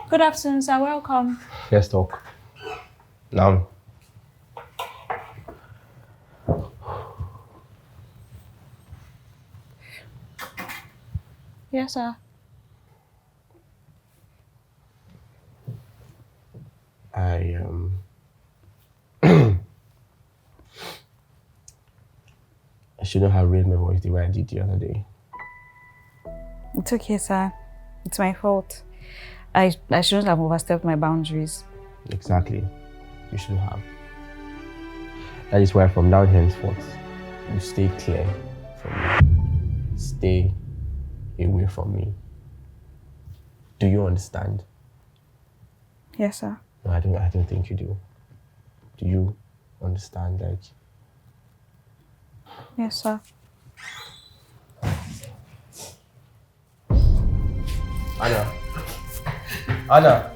Good afternoon, sir. Welcome. Let's talk. Now. Yes, sir. I shouldn't have raised my voice the way I did the other day. It's okay, sir. It's my fault. I shouldn't have overstepped my boundaries. Exactly. You shouldn't have. That is why from now henceforth, you stay clear from me. Stay away from me. Do you understand? Yes, sir. No, I don't think you do. Do you understand that? Yes, sir. Anna. Anna.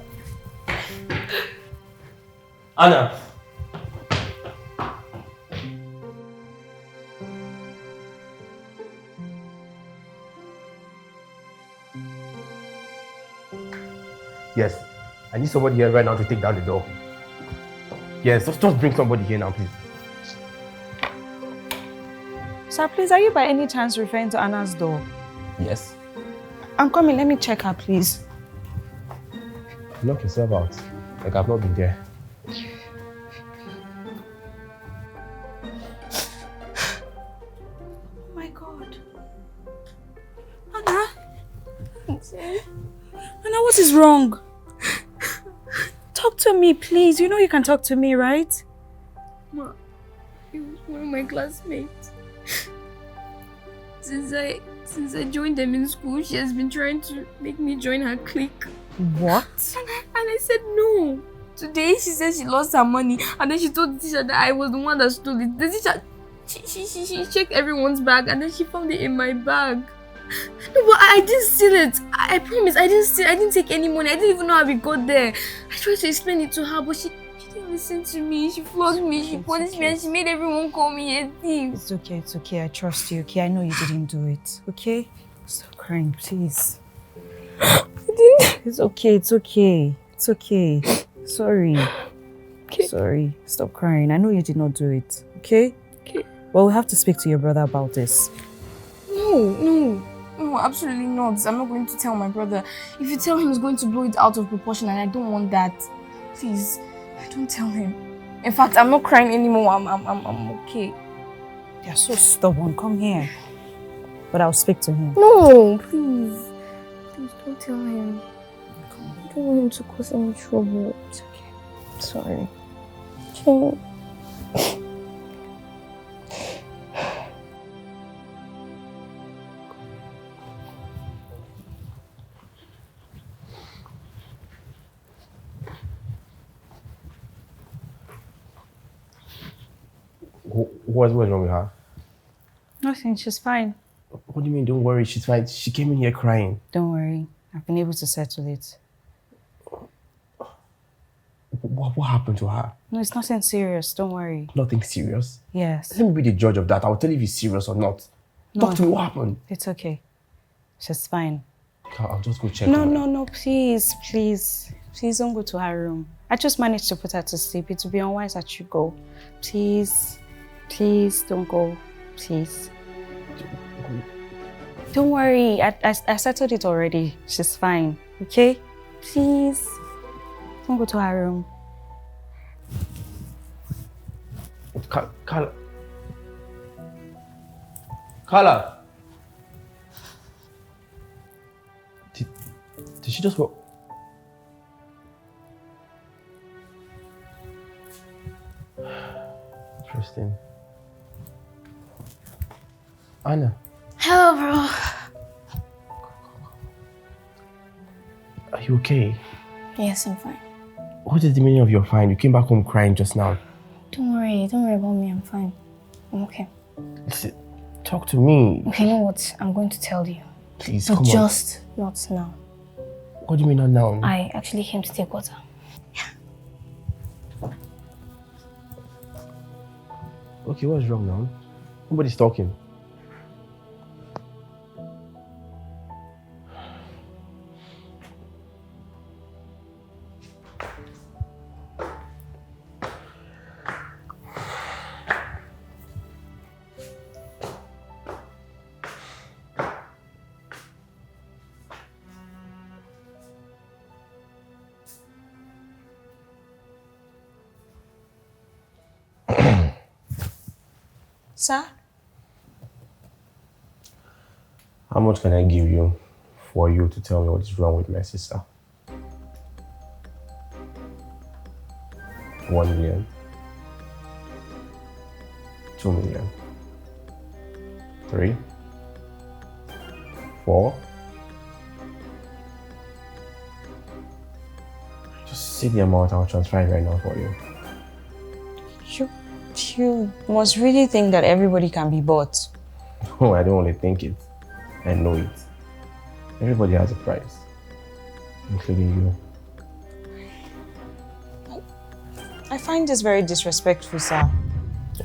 Anna. Yes. I need somebody here right now to take down the door. Yes, just bring somebody here now, please. Sir, please, are you by any chance referring to Anna's door? Yes. I'm coming. Let me check her, please. Knock yourself out. Like I've not been there. Oh my God. Anna? Anna, what is wrong? Talk to me, please. You know you can talk to me, right? Ma, he was one of my classmates. Since I joined them in school, she has been trying to make me join her clique. What? And I said no. Today she said she lost her money, and then she told the teacher that I was the one that stole it. The teacher, she checked everyone's bag, and then she found it in my bag. No, but I didn't steal it. I promise, I didn't steal. I didn't take any money. I didn't even know how we got there. I tried to explain it to her, but she didn't listen to me. She flogged me. She punished me, and she made everyone call me a thief. It's okay. It's okay. I trust you. Okay, I know you didn't do it. Okay, stop crying, please. I didn't. It's okay. It's okay. It's okay. Sorry. Okay. Sorry. Stop crying. I know you did not do it. Okay. Okay. Well, we have to speak to your brother about this. No, absolutely not. I'm not going to tell my brother. If you tell him, he's going to blow it out of proportion, and I don't want that. Please, don't tell him. In fact, I'm not crying anymore. I'm okay. You're so stubborn. Come here. But I'll speak to him. No, please. Please don't tell him. I don't want him to cause any trouble. It's okay. I'm sorry. Okay. What's wrong with her? Nothing. She's fine. What do you mean, don't worry? She's fine. She came in here crying. Don't worry. I've been able to settle it. What happened to her? No, it's nothing serious. Don't worry. Nothing serious? Yes. Let me be the judge of that. I'll tell you if it's serious or not. No. Talk to me, what happened? It's okay. She's fine. I'll just go check No, her. no, please, please. Please don't go to her room. I just managed to put her to sleep. It would be unwise that you go. Please, please don't go. Please. Don't worry. I settled it already. She's fine. Okay? Please. Don't go to her room. Carla! Did she just go? Interesting. Anna. Hello, bro. Are you okay? Yes, I'm fine. What is the meaning of you're fine? You came back home crying just now. Don't worry about me, I'm fine. I'm okay. Listen, talk to me. Okay, you know what? I'm going to tell you. Please, But come on. just not now. What do you mean not now? I actually came to take water. Okay, what's wrong now? Nobody's talking. Sir? How much can I give you for you to tell me what is wrong with my sister? 1 million. 2 million. 3. 4. Just say the amount, I'll transfer it right now for you. You must really think that everybody can be bought. No, I don't only think it. I know it. Everybody has a price, including you. I find this very disrespectful, sir.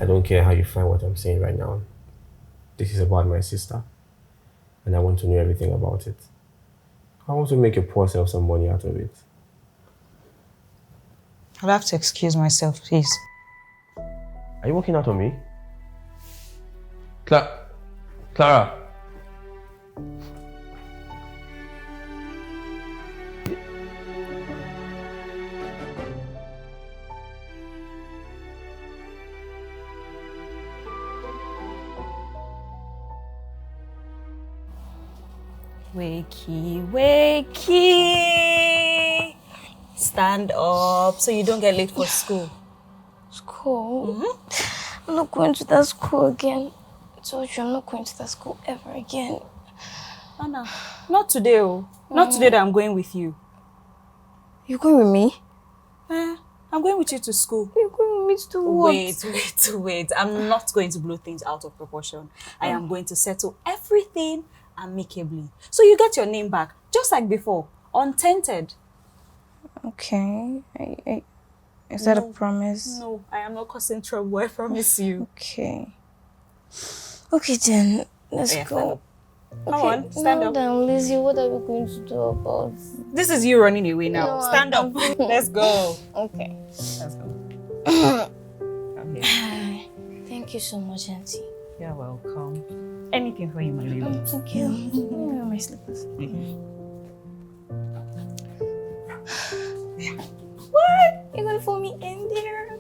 I don't care how you find what I'm saying right now. This is about my sister, and I want to know everything about it. I want to make your poor self some money out of it. I'll have to excuse myself, please. Are you working out on me? Clara! Wakey, wakey! Stand up so you don't get late for school. School? I'm not going to that school again. I told you I'm not going to that school ever again. Anna, not today, oh. Not today that I'm going with you. You're going with me? I'm going with you to school. You're going with me to what? Wait. I'm not going to blow things out of proportion. I am going to settle everything amicably. So you get your name back, just like before, untainted. Okay. Is that a promise? No, I am not causing trouble, I promise you. Okay. Okay then, let's go. Come on, stand up. Down, Lizzie, what are we going to do about This is you running away now. No, stand up. Let's go. Okay. Let's go. Come here. Thank you so much, Auntie. You're welcome. Anything for you, my lady. Thank you. Let me wear my slippers. What? You're gonna phone me in there?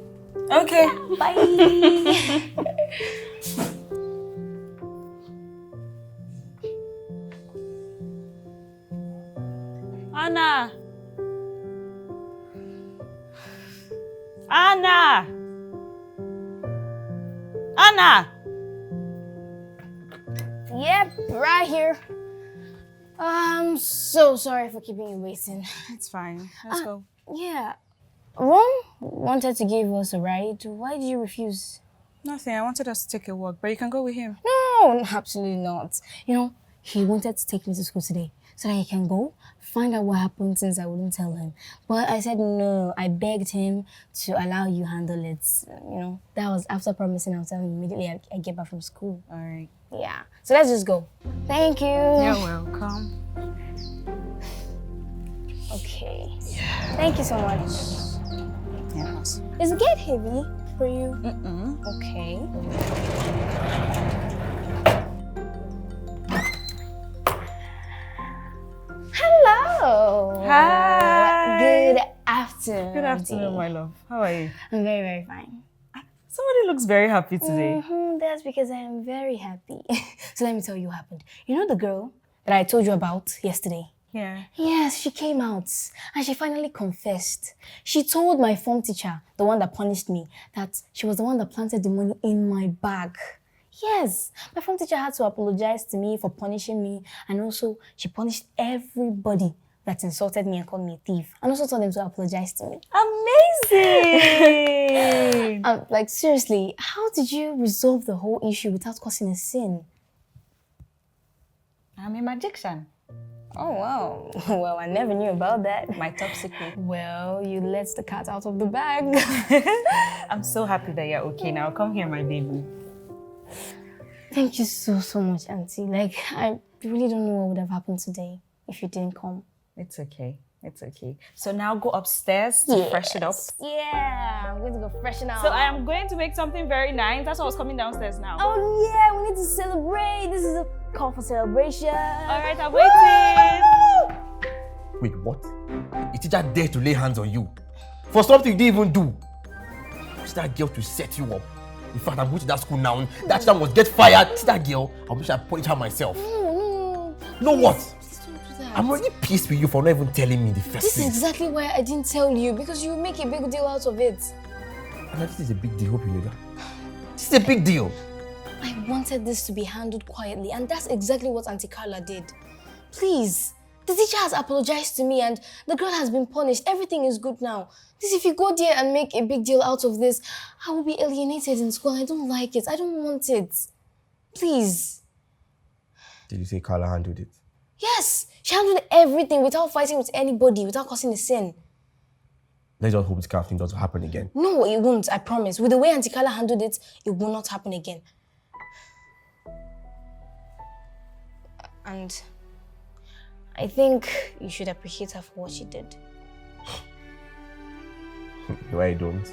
Okay. Bye. Anna! Anna! Anna! Yep, right here. I'm so sorry for keeping you waiting. It's fine. Let's go. Yeah. Ron wanted to give us a ride. Why did you refuse? Nothing. I wanted us to take a walk, but you can go with him. No, absolutely not. You know, he wanted to take me to school today so that he can go find out what happened since I wouldn't tell him. But I said no. I begged him to allow you handle it. You know, that was after promising I'll tell him immediately I get back from school. All right. Yeah. So let's just go. Thank you. You're welcome. Okay. Yeah. Thank you so much. Yes. Is the gate heavy for you? Okay. Hello. Hi. Good afternoon. Good afternoon, my love. How are you? I'm very, very fine. Somebody looks very happy today. That's because I am very happy. So let me tell you what happened. You know the girl that I told you about yesterday? Yeah. Yes, she came out and she finally confessed. She told my form teacher, the one that punished me, that she was the one that planted the money in my bag. Yes, my form teacher had to apologize to me for punishing me, and also she punished everybody that insulted me and called me a thief, and also told them to apologize to me. Amazing! Like seriously, how did you resolve the whole issue without causing a sin? I'm a magician. Oh wow, well I never knew about that. My top secret. Well, you let the cat out of the bag. I'm so happy that you're okay now. Come here, my baby. Thank you so much, Auntie. Like, I really don't know what would have happened today if you didn't come. It's okay. It's okay. So now go upstairs to freshen up. Yeah, I'm going to go freshen up. So I am going to make something very nice. That's why I was coming downstairs now. Oh yeah, we need to celebrate. This is a call for celebration. All right, I'm waiting. Wait, what? A teacher dare to lay hands on you for something you didn't even do. It's that girl to set you up. In fact, I'm going to that school now. That teacher must get fired. It's that girl. I wish I punish her myself. No, what? Please don't do that. I'm already pissed with you for not even telling me in the first This place. is exactly why I didn't tell you, because you make a big deal out of it. And this is a big deal. Hope you know that. This is a big deal. I wanted this to be handled quietly, and that's exactly what Auntie Carla did. Please, the teacher has apologized to me and the girl has been punished. Everything is good now. This, if you go there and make a big deal out of this, I will be alienated in school. I don't like it. I don't want it. Please. Did you say Carla handled it? Yes, she handled everything without fighting with anybody, without causing a sin. Let's just hope this kind of thing doesn't happen again. No, it won't, I promise. With the way Auntie Carla handled it, it will not happen again. And I think you should appreciate her for what she did. No, I don't.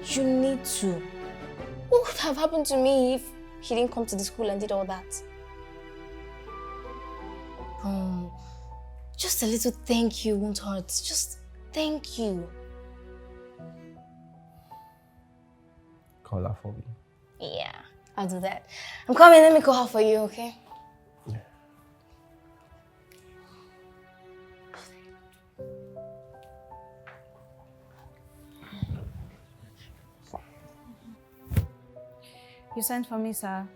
You need to. What would have happened to me if he didn't come to the school and did all that? Just a little thank you won't hurt. Just thank you. Call her for me. Yeah, I'll do that. I'm coming. Let me call her for you, okay? Yeah. You sent for me, sir.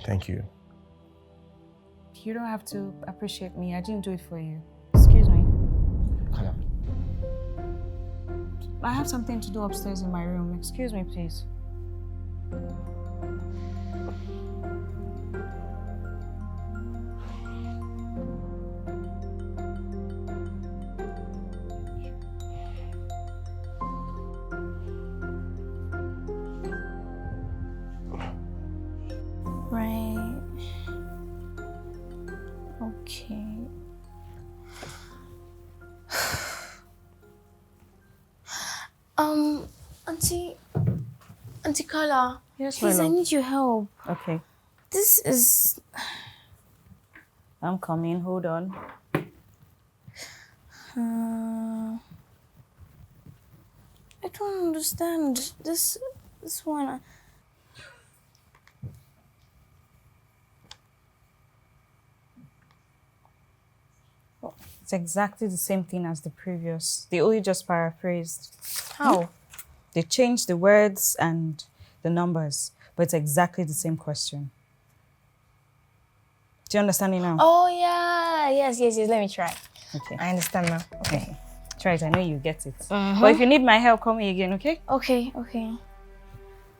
Thank you. You don't have to appreciate me. I didn't do it for you. Excuse me. Carla. I have something to do upstairs in my room. Excuse me, please. Right. Okay. Auntie Carla. Yes, please, my I love. need your help. Okay. This is... I'm coming. Hold on. I don't understand. This one... It's exactly the same thing as the previous. They only just paraphrased. How? They changed the words and the numbers, but it's exactly the same question. Do you understand it now? Oh, yeah. Yes. Let me try. Okay. I understand now. Okay. Try it. I know you get it. But if you need my help, call me again, okay? Okay.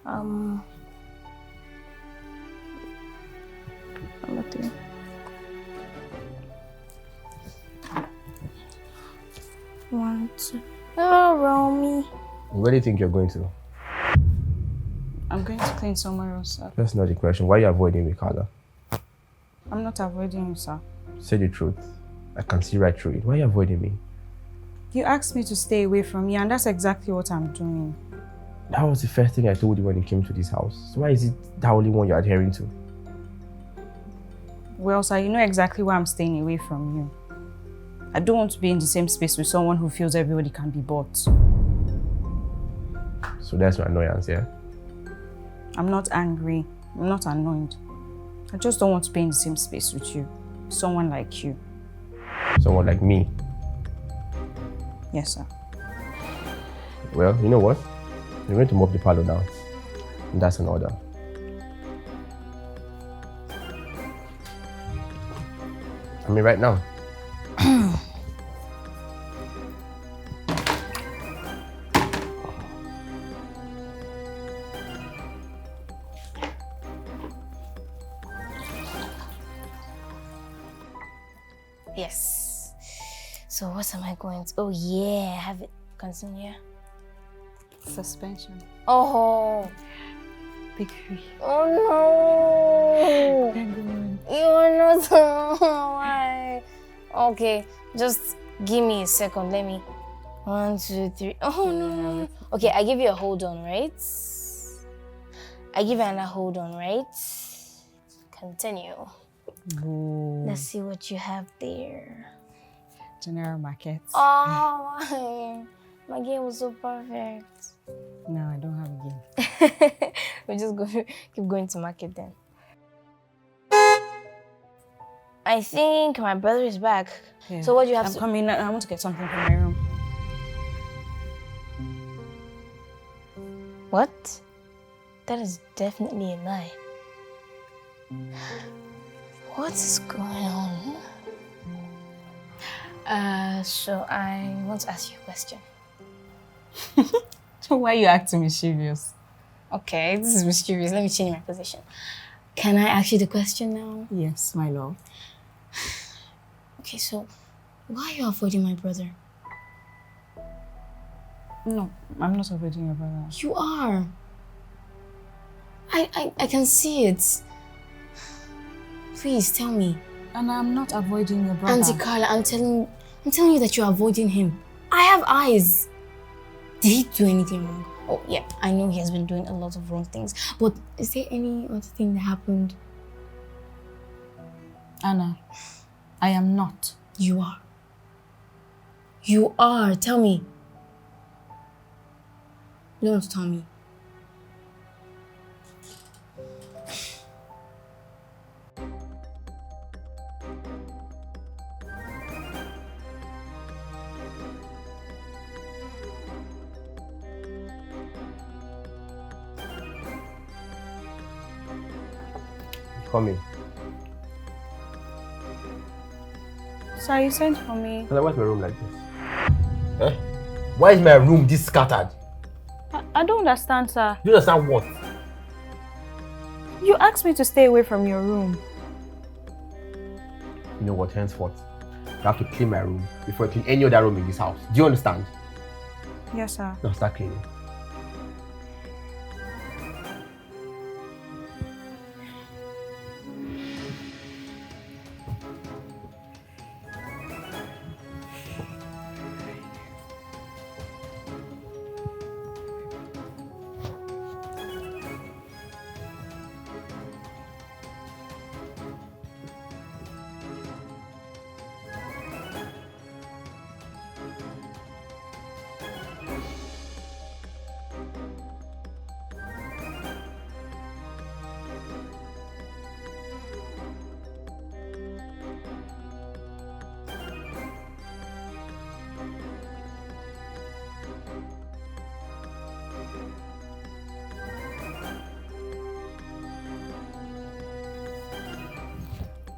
Number 3. One, two. Oh, Romy. Where do you think you're going to? I'm going to clean somewhere else, sir. That's not the question. Why are you avoiding me, Carla? I'm not avoiding you, sir. Say the truth. I can see right through it. Why are you avoiding me? You asked me to stay away from you, and that's exactly what I'm doing. That was the first thing I told you when you came to this house. So why is it the only one you're adhering to? Well, sir, you know exactly why I'm staying away from you. I don't want to be in the same space with someone who feels everybody can be bought. So that's my annoyance, yeah? I'm not angry. I'm not annoyed. I just don't want to be in the same space with you. Someone like you. Someone like me. Yes, sir. Well, you know what? We're going to mop the parlor down. And that's an order. I mean, right now. Yes. So what am I going to? Oh yeah, have it continue. Suspension. Oh. Bakery. Oh no. You're not. Why? Okay, just give me a second. Let me. 1, 2, 3. Oh no. Okay, I give you a hold on, right? I give you another hold on, right? Continue. Ooh. Let's see what you have there. General market. Oh, my game was so perfect. No, I don't have a game. We're just going to keep going to market then. I think my brother is back. Yeah. So what do you have I'm to... coming. I want to get something from my room. What? That is definitely a lie. What is going on? So I want to ask you a question. So why are you acting mischievous? Okay, this is mysterious. Let me change my position. Can I ask you the question now? Yes, my love. Okay, so why are you avoiding my brother? No, I'm not avoiding your brother. You are. I can see it. Please tell me. And I'm not avoiding your brother. Auntie Carla, I'm telling you that you're avoiding him. I have eyes. Did he do anything wrong? Oh yeah, I know he has been doing a lot of wrong things. But is there any other thing that happened? Anna, I am not. You are. You are. Tell me. You don't want to tell me. Come in. So you sent for me. Why is my room like this? Eh? Why is my room this scattered? I don't understand, sir. You understand what? You asked me to stay away from your room. You know what, henceforth, you have to clean my room before you clean any other room in this house. Do you understand? Yes, sir. Now start cleaning.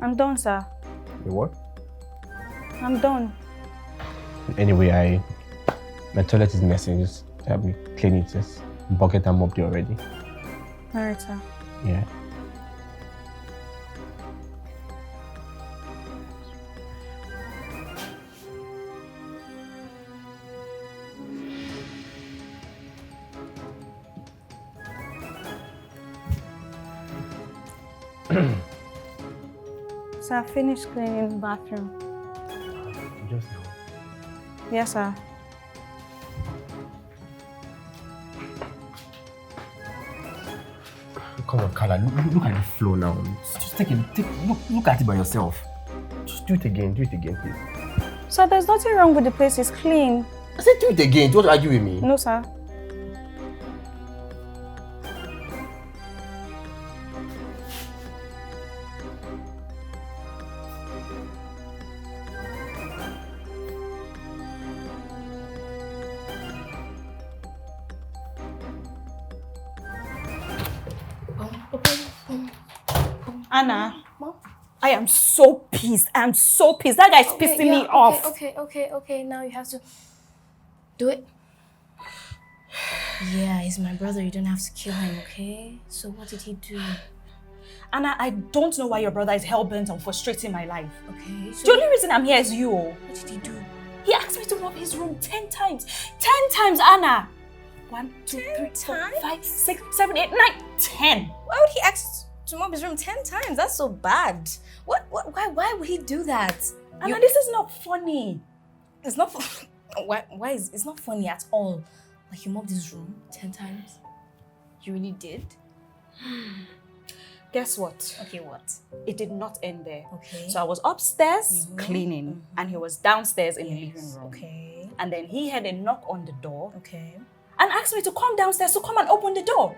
I'm done, sir. You what? I'm done. Anyway, my toilet is messy. Just help me clean it. Just bucket and mop it already. Alright, sir. Yeah. So I finished cleaning the bathroom. Just now. Yes, sir. Come on, Carla. Look at the flow now. Just look at it by yourself. Just do it again, please. So there's nothing wrong with the place. It's clean. I said do it again. Don't argue with me. No, sir. Anna, Mom? I am so pissed. I'm so pissed. That guy's pissing me off. Okay. Now you have to do it. Yeah, he's my brother. You don't have to kill him, okay? So what did he do? Anna, I don't know why your brother is hell-bent on frustrating my life. Okay, so The only reason I'm here is you. what did he do? He asked me to mop his room 10 times. 10 times, Anna. 1, 2, 3, 4, 5, 6, 7, 8, 9, 10. Why would he ask to mop his room 10 times? That's so bad. Why would he do that? Anna, this is not funny. It's not it's not funny at all. Like you mopped his room 10 times? You really did? Guess what? Okay, what? It did not end there. Okay. So I was upstairs cleaning and he was downstairs in the living room. Okay. And then he had a knock on the door Okay. and asked me to come downstairs to come and open the door.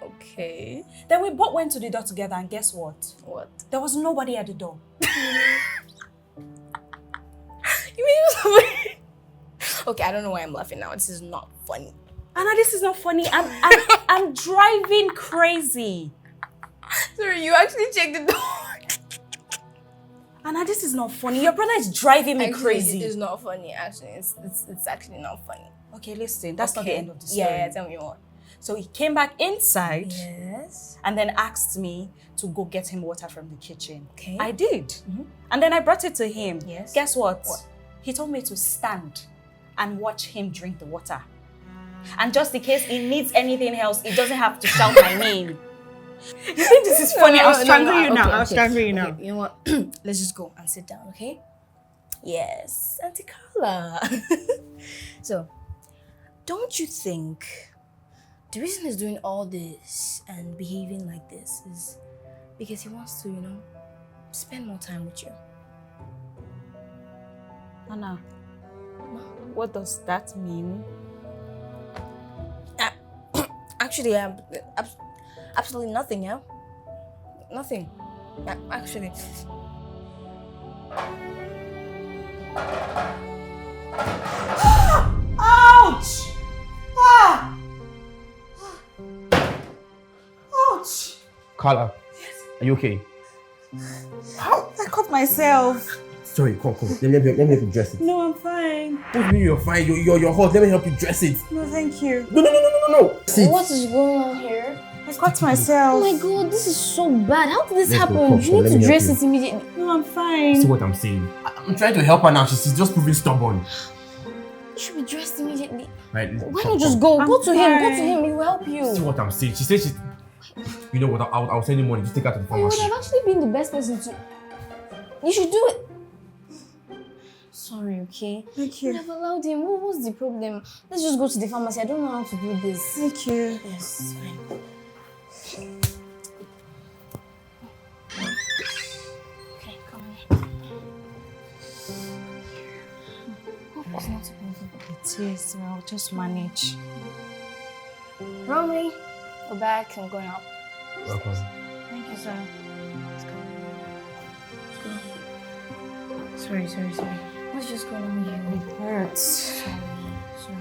Okay. Then we both went to the door together and guess what? What? There was nobody at the door. You mean somebody? Okay, I don't know why I'm laughing now. This is not funny. Anna, this is not funny. I'm driving crazy. Sorry, you actually checked the door. Anna, this is not funny. Your brother is driving me Actually, crazy. It's not funny, actually. It's actually not funny. Okay, listen, that's not the end of the story. Yeah, tell me more. So he came back inside Yes. and then asked me to go get him water from the kitchen. Okay. I did. And then I brought it to him. Yes. Guess what? What? He told me to stand and watch him drink the water. And just in case he needs anything else, he doesn't have to shout my name. You think this is funny? I'll strangle you now. I'll strangle you now. Okay, you know what? Let's just go and sit down, okay? Yes, Auntie Carla. So, don't you think the reason he's doing all this and behaving like this is because he wants to, spend more time with you? Anna, what does that mean? Actually, absolutely nothing, yeah? Nothing. Actually. Ouch! Ah! Ouch! Carla, are you okay? How? I cut myself. Sorry, come. Let me help you dress it. No, I'm fine. What do you mean you're fine? You're hot. Let me help you dress it. No, thank you. No. Sit. What is going on here? I cut myself. Oh my god, this is so bad. How did this Let's go, happen? come, You let need to me dress help it immediately. No, I'm fine. See what I'm saying? I'm trying to help her now. She's just proving stubborn. You should be dressed immediately. Right? Why come, not just come. go? I'm Go to him. Go to fine. him. He will help you. See what I'm saying? She said she... You know what? I'll send you money. Just take her to the You would pharmacy. have actually been the best person to... You should do it. Sorry, okay? Thank You you. have allowed him. What's the problem? Let's just go to the pharmacy. I don't know how to do this. Thank you. Yes, it's fine. Okay, come on. Hope it's not too painful. It is. Well, just manage. Romney, we're back. I'm going out. Welcome. Thank you, sir. Let's go. Let's go. Sorry. What's just going on here? It hurts. Sorry.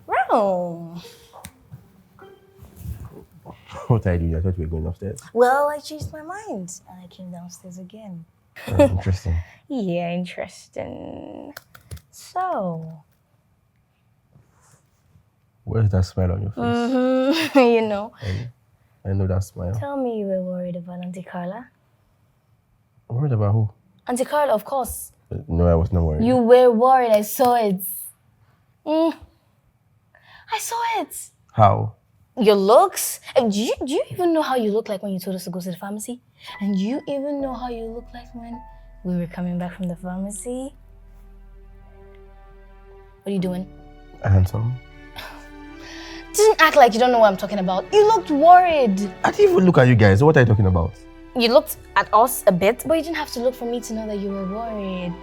Wow. What are you doing? I thought we were going upstairs. Well, I changed my mind and I came downstairs again. Oh, interesting. Yeah, interesting. So, Where's that smile on your face? you know, I know that smile. tell me you were worried about Auntie Carla. Worried about who? Auntie Carla, of course. No, I was not worried. You were worried. I saw it. I saw it. How? Your looks. And do you even know how you look like when you told us to go to the pharmacy? And do you even know how you look like when we were coming back from the pharmacy? What are you doing? Handsome. Don't act like you don't know what I'm talking about. You looked worried. I didn't even look at you guys. What are you talking about? You looked at us a bit, but you didn't have to look for me to know that you were worried.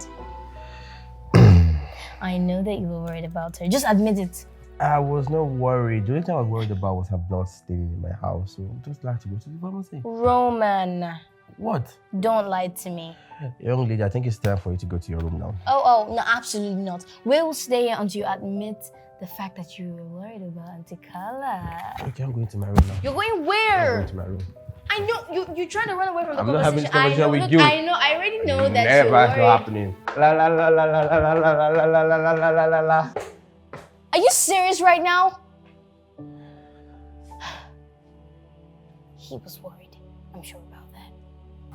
I know that you were worried about her. Just admit it. I was not worried. The only thing I was worried about was her blood staining in my house. So I just like to go to the pharmacy. Roman. What? Don't lie to me. Young lady, I think it's time for you to go to your room now. Oh, no, absolutely not. We'll stay here until you admit the fact that you were worried about Auntie Carla. Okay, I'm going to my room now. You're going where? I'm going to my room. I know, you're trying to run away from the I'm not having conversation. this conversation with you. I know, I already know that Never you're worried. happening. La la la la la la la la la la la la la la la. Are you serious right now? He was worried. I'm sure about that.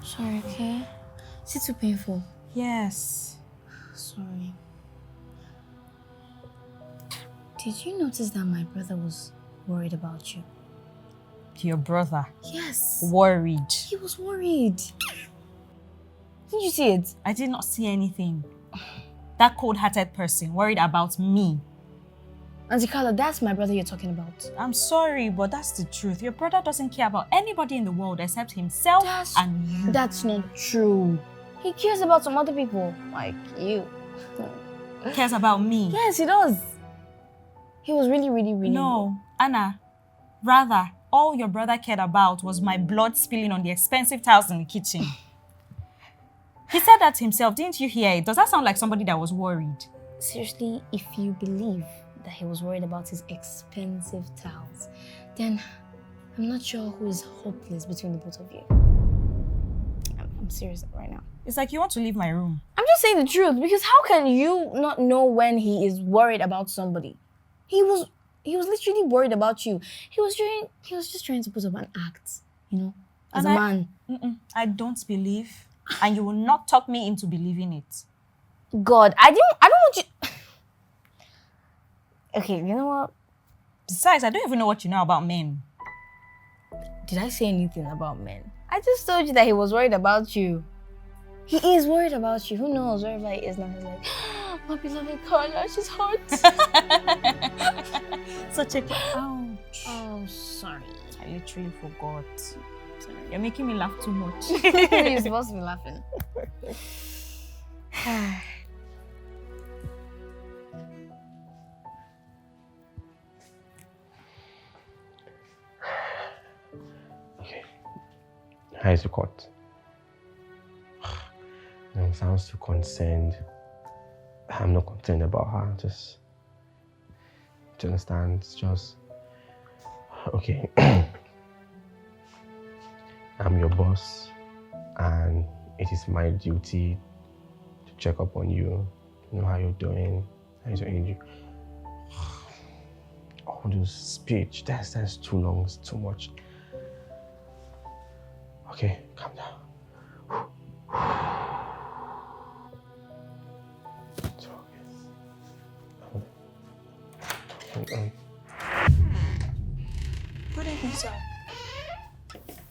Sorry, okay? Is it too painful? Yes. Sorry. Did you notice that my brother was worried about you? Your brother? Yes. Worried. He was worried. Didn't you see it? I did not see anything. That cold-hearted person worried about me. Auntie Carla, that's my brother you're talking about. I'm sorry, but that's the truth. Your brother doesn't care about anybody in the world except himself and you. That's not true. He cares about some other people, like you. He cares about me. Yes, he does. He was really No, Anna. Rather, all your brother cared about was my blood spilling on the expensive tiles in the kitchen. He said that himself. Didn't you hear it? Does that sound like somebody that was worried? Seriously, if you believe that he was worried about his expensive towels, then I'm not sure who is hopeless between the both of you. I'm serious right now. It's like you want to leave my room. I'm just saying the truth, because how can you not know when he is worried about somebody? He was literally worried about you. He was just trying to put up an act, you know, as a man. I don't believe, and you will not talk me into believing it. God, I don't want you. Okay, you know what? Besides, I don't even know what you know about men. Did I say anything about men? I just told you that he was worried about you. He is worried about you. Who knows? Wherever he is now, he's like, my beloved Carla, she's hot. Such a... Ouch. Oh, sorry. I literally forgot. Sorry. You're making me laugh too much. You're supposed to be laughing. Okay. How is the court? No, sounds too concerned. I'm not concerned about her. Just, do you understand? It's just, okay. I'm your boss, and it is my duty to check up on you, know how you're doing, how's your injury. All those speech, that's too long, it's too much. Okay, calm down. Good evening, sir.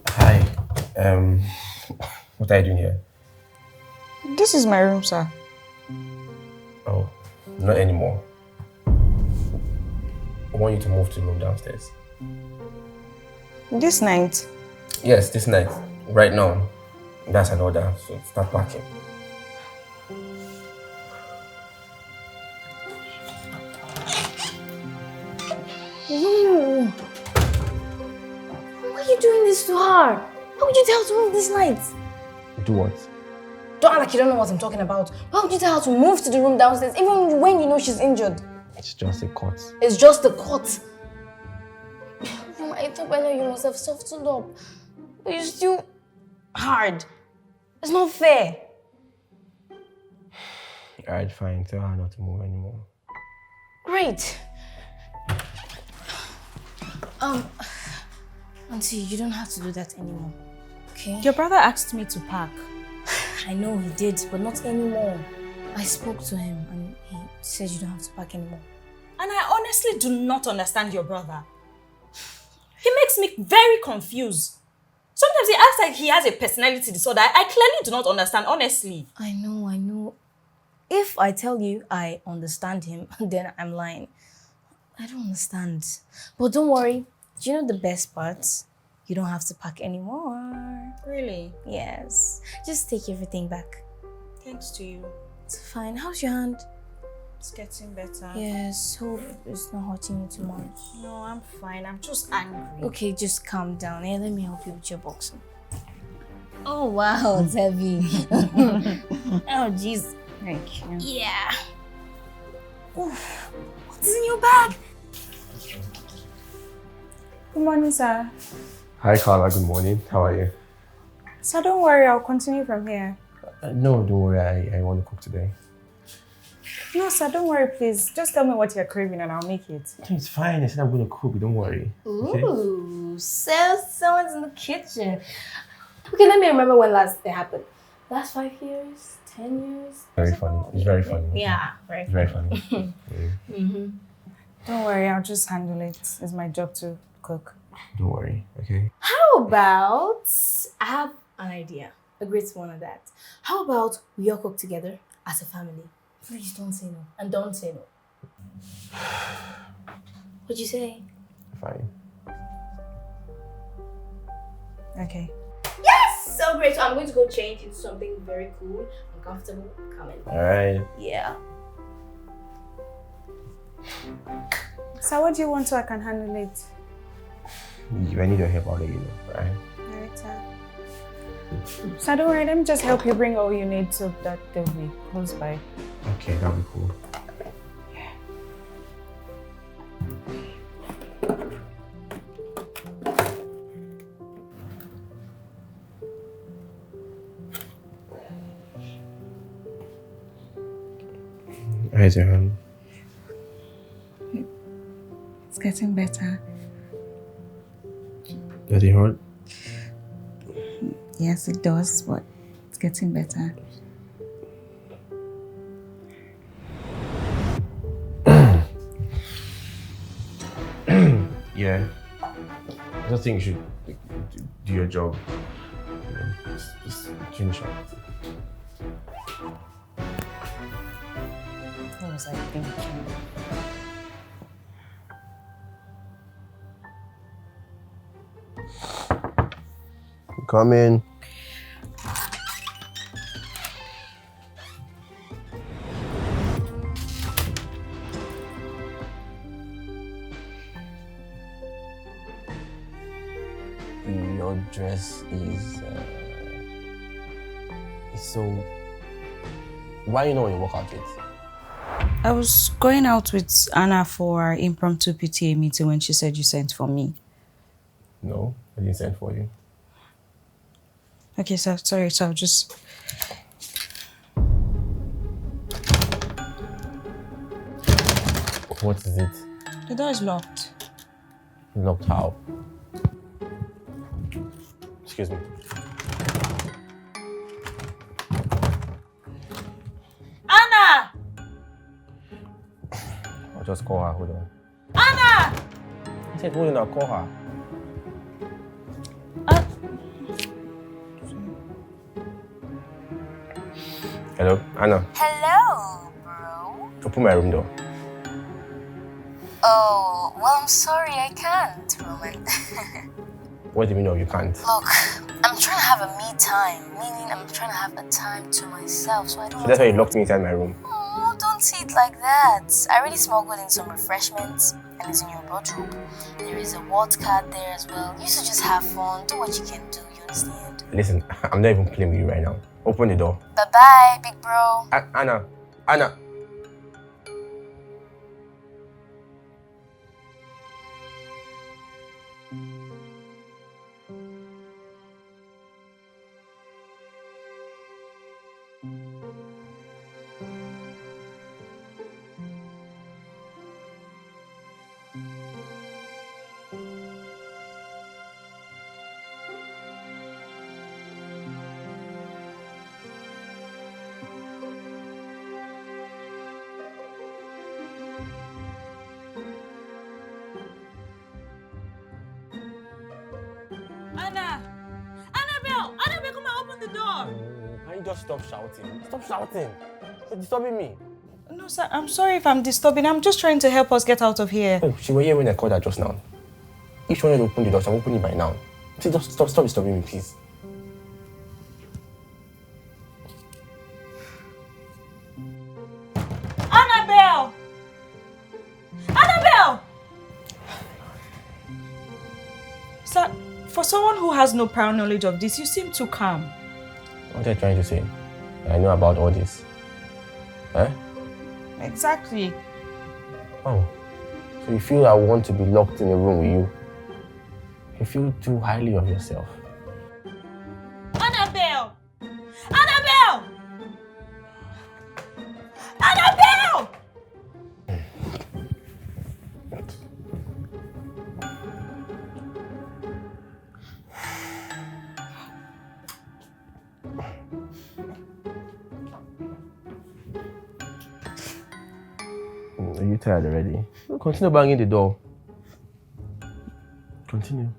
Hi. What are you doing here? This is my room, sir. Oh, not anymore. I want you to move to the room downstairs. This night? Yes, this night. Right now. That's an order, so start packing. No. Why are you doing this to her? How would you tell her to move this night? Do what? Don't act like you don't know what I'm talking about. Why would you tell her to move to the room downstairs even when you know she's injured? It's just a cut. It's just the cut. I thought by now you must have softened up. But you're still hard. It's not fair. Alright, fine. Tell her not to move anymore. Great. Auntie, you don't have to do that anymore. Okay? Your brother asked me to pack. I know he did, but not anymore. I spoke to him and he said you don't have to pack anymore. And I honestly do not understand your brother. He makes me very confused. Sometimes he acts like he has a personality disorder. I clearly do not understand, honestly. I know. If I tell you I understand him, then I'm lying. I don't understand. But don't worry. Do you know the best part? You don't have to pack anymore. Really? Yes. Just take everything back. Thanks to you. It's fine. How's your hand? It's getting better. Yes. Hope it's not hurting you too much. No, I'm fine. I'm just angry. Okay, just calm down. Here, let me help you with your boxing. Oh, wow. It's heavy. Oh, jeez. Thank you. Yeah. Oof. What's in your bag? Good morning, sir. Hi, Carla. Good morning. How are you? Sir, don't worry. I'll continue from here. No, don't worry. I want to cook today. No, sir, don't worry, please. Just tell me what you're craving and I'll make it. It's fine. I said I'm going to cook. Don't worry. Okay? Ooh, so someone's in the kitchen. Okay, let me remember when last it happened. Last 5 years? 10 years? Very funny. It's very funny. Yeah, very It's very funny. Mm-hmm. Don't worry, I'll just handle it. It's my job to cook. Don't worry. Okay? How about, I have an idea. A great one of that. How about we all cook together as a family? Please don't say no. And don't say no. What'd you say? Fine. Okay. Yes! So great. So I'm going to go change into something very cool and comfortable. Coming. Alright. Yeah. So what do you want so I can handle it? If I need your help, I'll let you know. Alright? Alright, sir. So don't worry, let me just help you bring all you need so that they'll be close by. Okay, that'll be cool. How's your hand? It's getting better. Does it hurt? Yes, it does, but it's getting better. Yeah. I just think you should do your job. You know, just finish up. What was I thinking? Come in. Your dress is so. Why are you not in your work outfit? I was going out with Anna for our impromptu PTA meeting when she said you sent for me. No, I didn't send for you. Okay, so sorry, so I'll just... What is it? The door is locked. Locked how? Excuse me. Anna! I'll just call her. Hold on. Anna! I said, hold on, I'll call her. Hello, Anna. Hello, bro. Open my room door. Oh, well, I'm sorry, I can't, Roman. What do you mean, no, you can't? Look, I'm trying to have a me time, meaning I'm trying to have a time to myself, so I don't So that's why you locked me inside my room. Oh, don't see it like that. I already smuggled in some refreshments, and it's in your wardrobe. There is a watch card there as well. You should just have fun, do what you can do, you understand? Listen, I'm not even playing with you right now. Open the door. Bye-bye, big bro. Anna. on! Can you just stop shouting? Stop shouting! You're disturbing me. No, sir, I'm sorry if I'm disturbing. I'm just trying to help us get out of here. Oh, she was here when I called her just now. If she wanted to open the door, I'm opening it by now. See, just stop disturbing me, please. Annabelle! Annabelle! Sir, for someone who has no prior knowledge of this, you seem too calm. What are you trying to say? I know about all this. Eh? Exactly. Oh, so you feel I want to be locked in a room with you? You feel too highly of yourself. Annabelle! Annabelle! Annabelle! Are you tired already? Continue banging the door. Continue.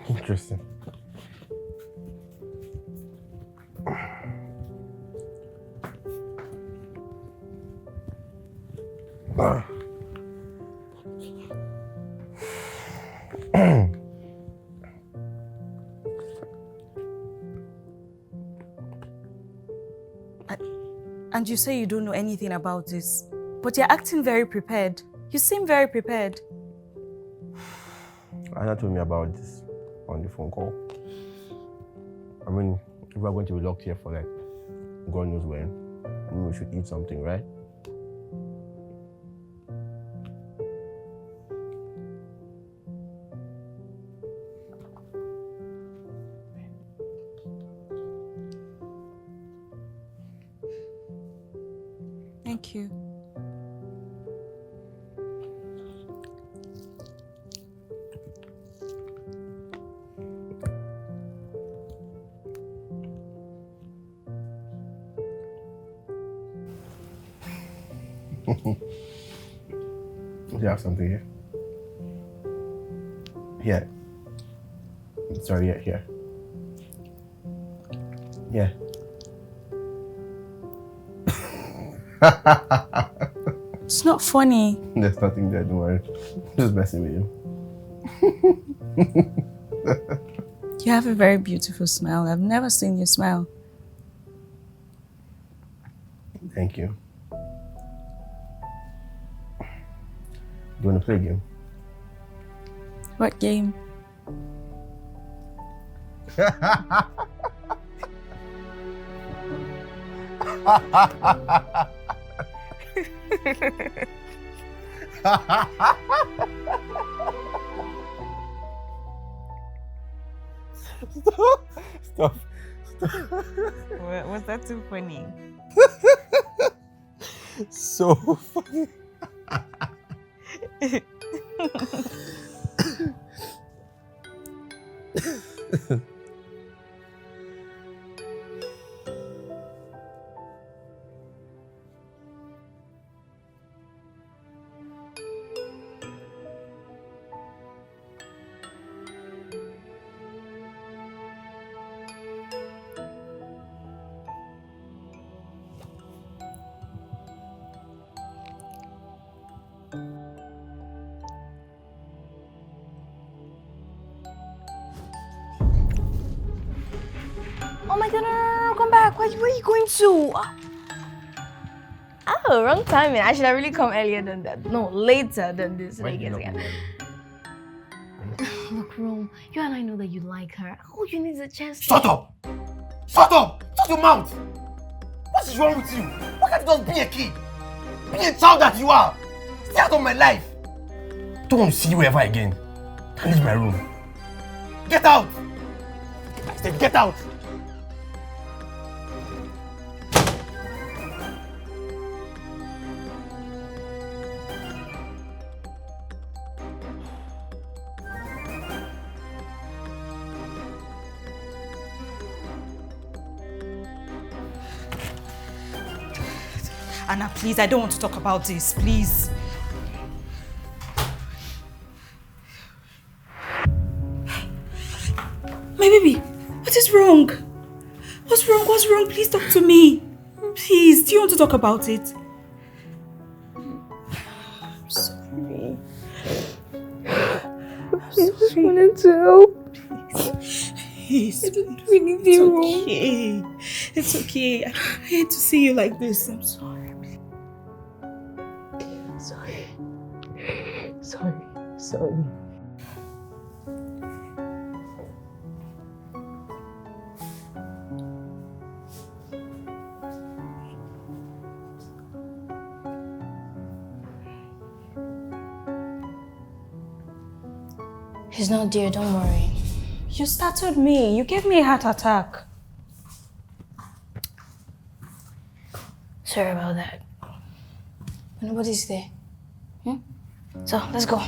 Interesting. And you say you don't know anything about this, but you're acting very prepared. You seem very prepared. Anna told me about this on the phone call. I mean, if we're going to be locked here for like God knows when, I mean, we should eat something, right? Thank you. You have something here? Here. Sorry, here. Yeah. It's not funny. There's nothing there, don't worry. Just messing with you. You have a very beautiful smile. I've never seen you smile. Thank you. Do you want to play a game? What game? Stop. Was that too funny? So funny. Oh my god, no, come back. Where are you going to? Oh, wrong timing. I should have really come earlier than that. No, later than this. Why did you Like, not yeah. come Look, Rome, you and I know that you like her. All you need is a chance to... Shut up! Shut up! Shut your mouth! What is wrong with you? Why can't you just be a kid? Be a child that you are! Stay out of my life! Don't want to see you ever again. Can't leave my room. Get out! I said get out! Anna, please, I don't want to talk about this, please. My baby, what is wrong? What's wrong? What's wrong? Please talk to me. Please, do you want to talk about it? I'm sorry. I just wanted to help. Please. I didn't do anything wrong. Okay. It's okay. I hate to see you like this. I'm sorry. Sorry. He's not there, don't worry. You startled me. You gave me a heart attack. Sorry about that. Nobody's there. So, let's go.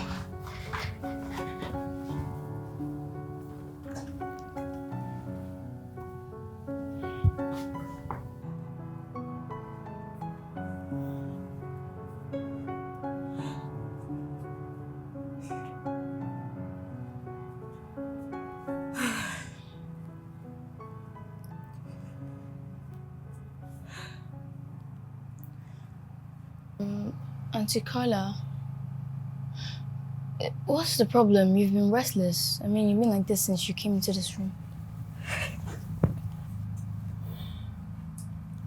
Auntie Carla, what's the problem? You've been restless. I mean, you've been like this since you came into this room.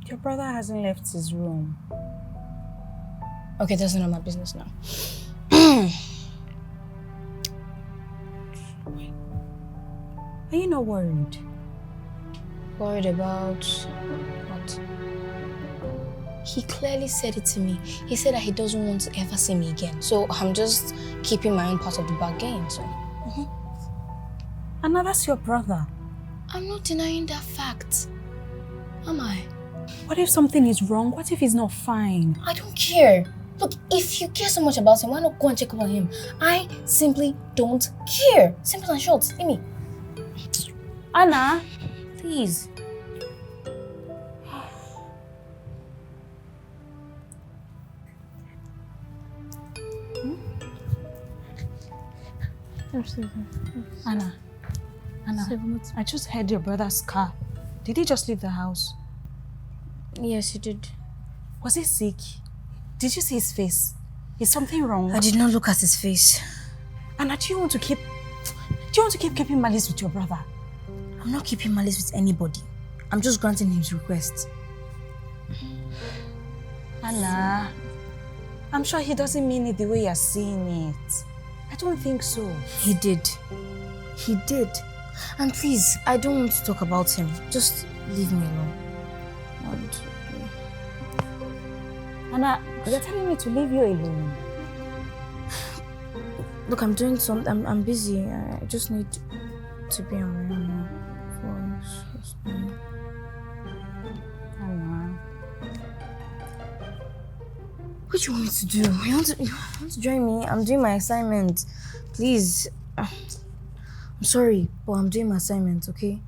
Your brother hasn't left his room. Okay, that's none of my business now. Are you not worried? Worried about what? He clearly said it to me. He said that he doesn't want to ever see me again. So I'm just keeping my own part of the bargain, so. Anna, that's your brother. I'm not denying that fact. Am I? What if something is wrong? What if he's not fine? I don't care. Look, if you care so much about him, why not go and check up on him? I simply don't care. Simple and short. Amy. Anna, Please. Anna, I just heard your brother's car. Did he just leave the house? Yes, he did. Was he sick? Did you see his face? Is something wrong? I did not look at his face. Anna, do you want to keep keeping malice with your brother? I'm not keeping malice with anybody. I'm just granting his request. Anna, I'm sure he doesn't mean it the way you're seeing it. I don't think so. He did. He did. And please, I don't want to talk about him. Just leave me alone. Anna, you're telling me to leave you alone. Look, I'm doing something. I'm busy. I just need to be on my own now. Anna. What do you want me to do? You want to join me? I'm doing my assignment. Please. I'm sorry, but I'm doing my assignment, okay?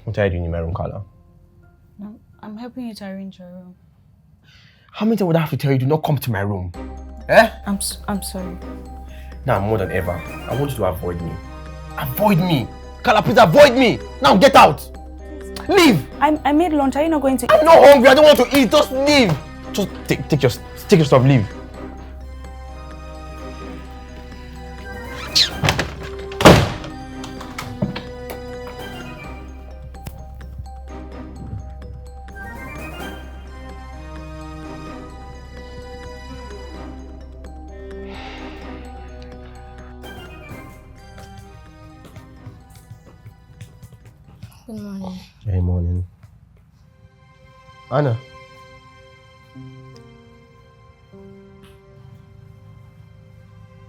What are you doing in my room, Carla? No, I'm helping you to arrange your room. How many times would I have to tell you to not come to my room? Eh? I'm sorry. Now more than ever, I want you to avoid me. Avoid me! Carla, please avoid me! Now get out! Leave! I made lunch. Are you not going to eat? I'm not hungry, I don't want to eat, just leave! Just take your stuff, leave. Good morning. Good morning. Anna.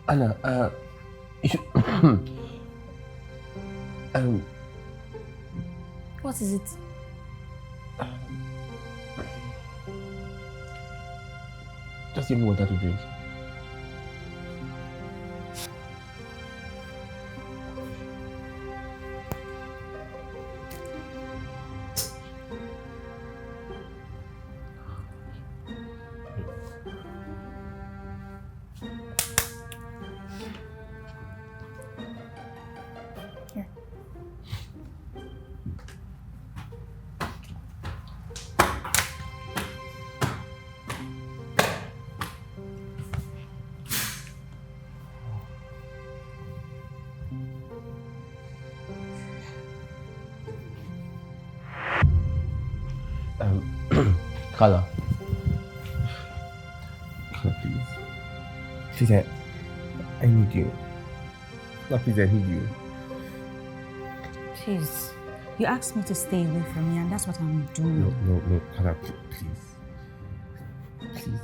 Anna, you, What is it? just give me water to drink. Here. Carla. Carla, please. Please, I need you. No, please, I need you. Please. You asked me to stay away from you, and that's what I'm doing. No, Carla, please. Please.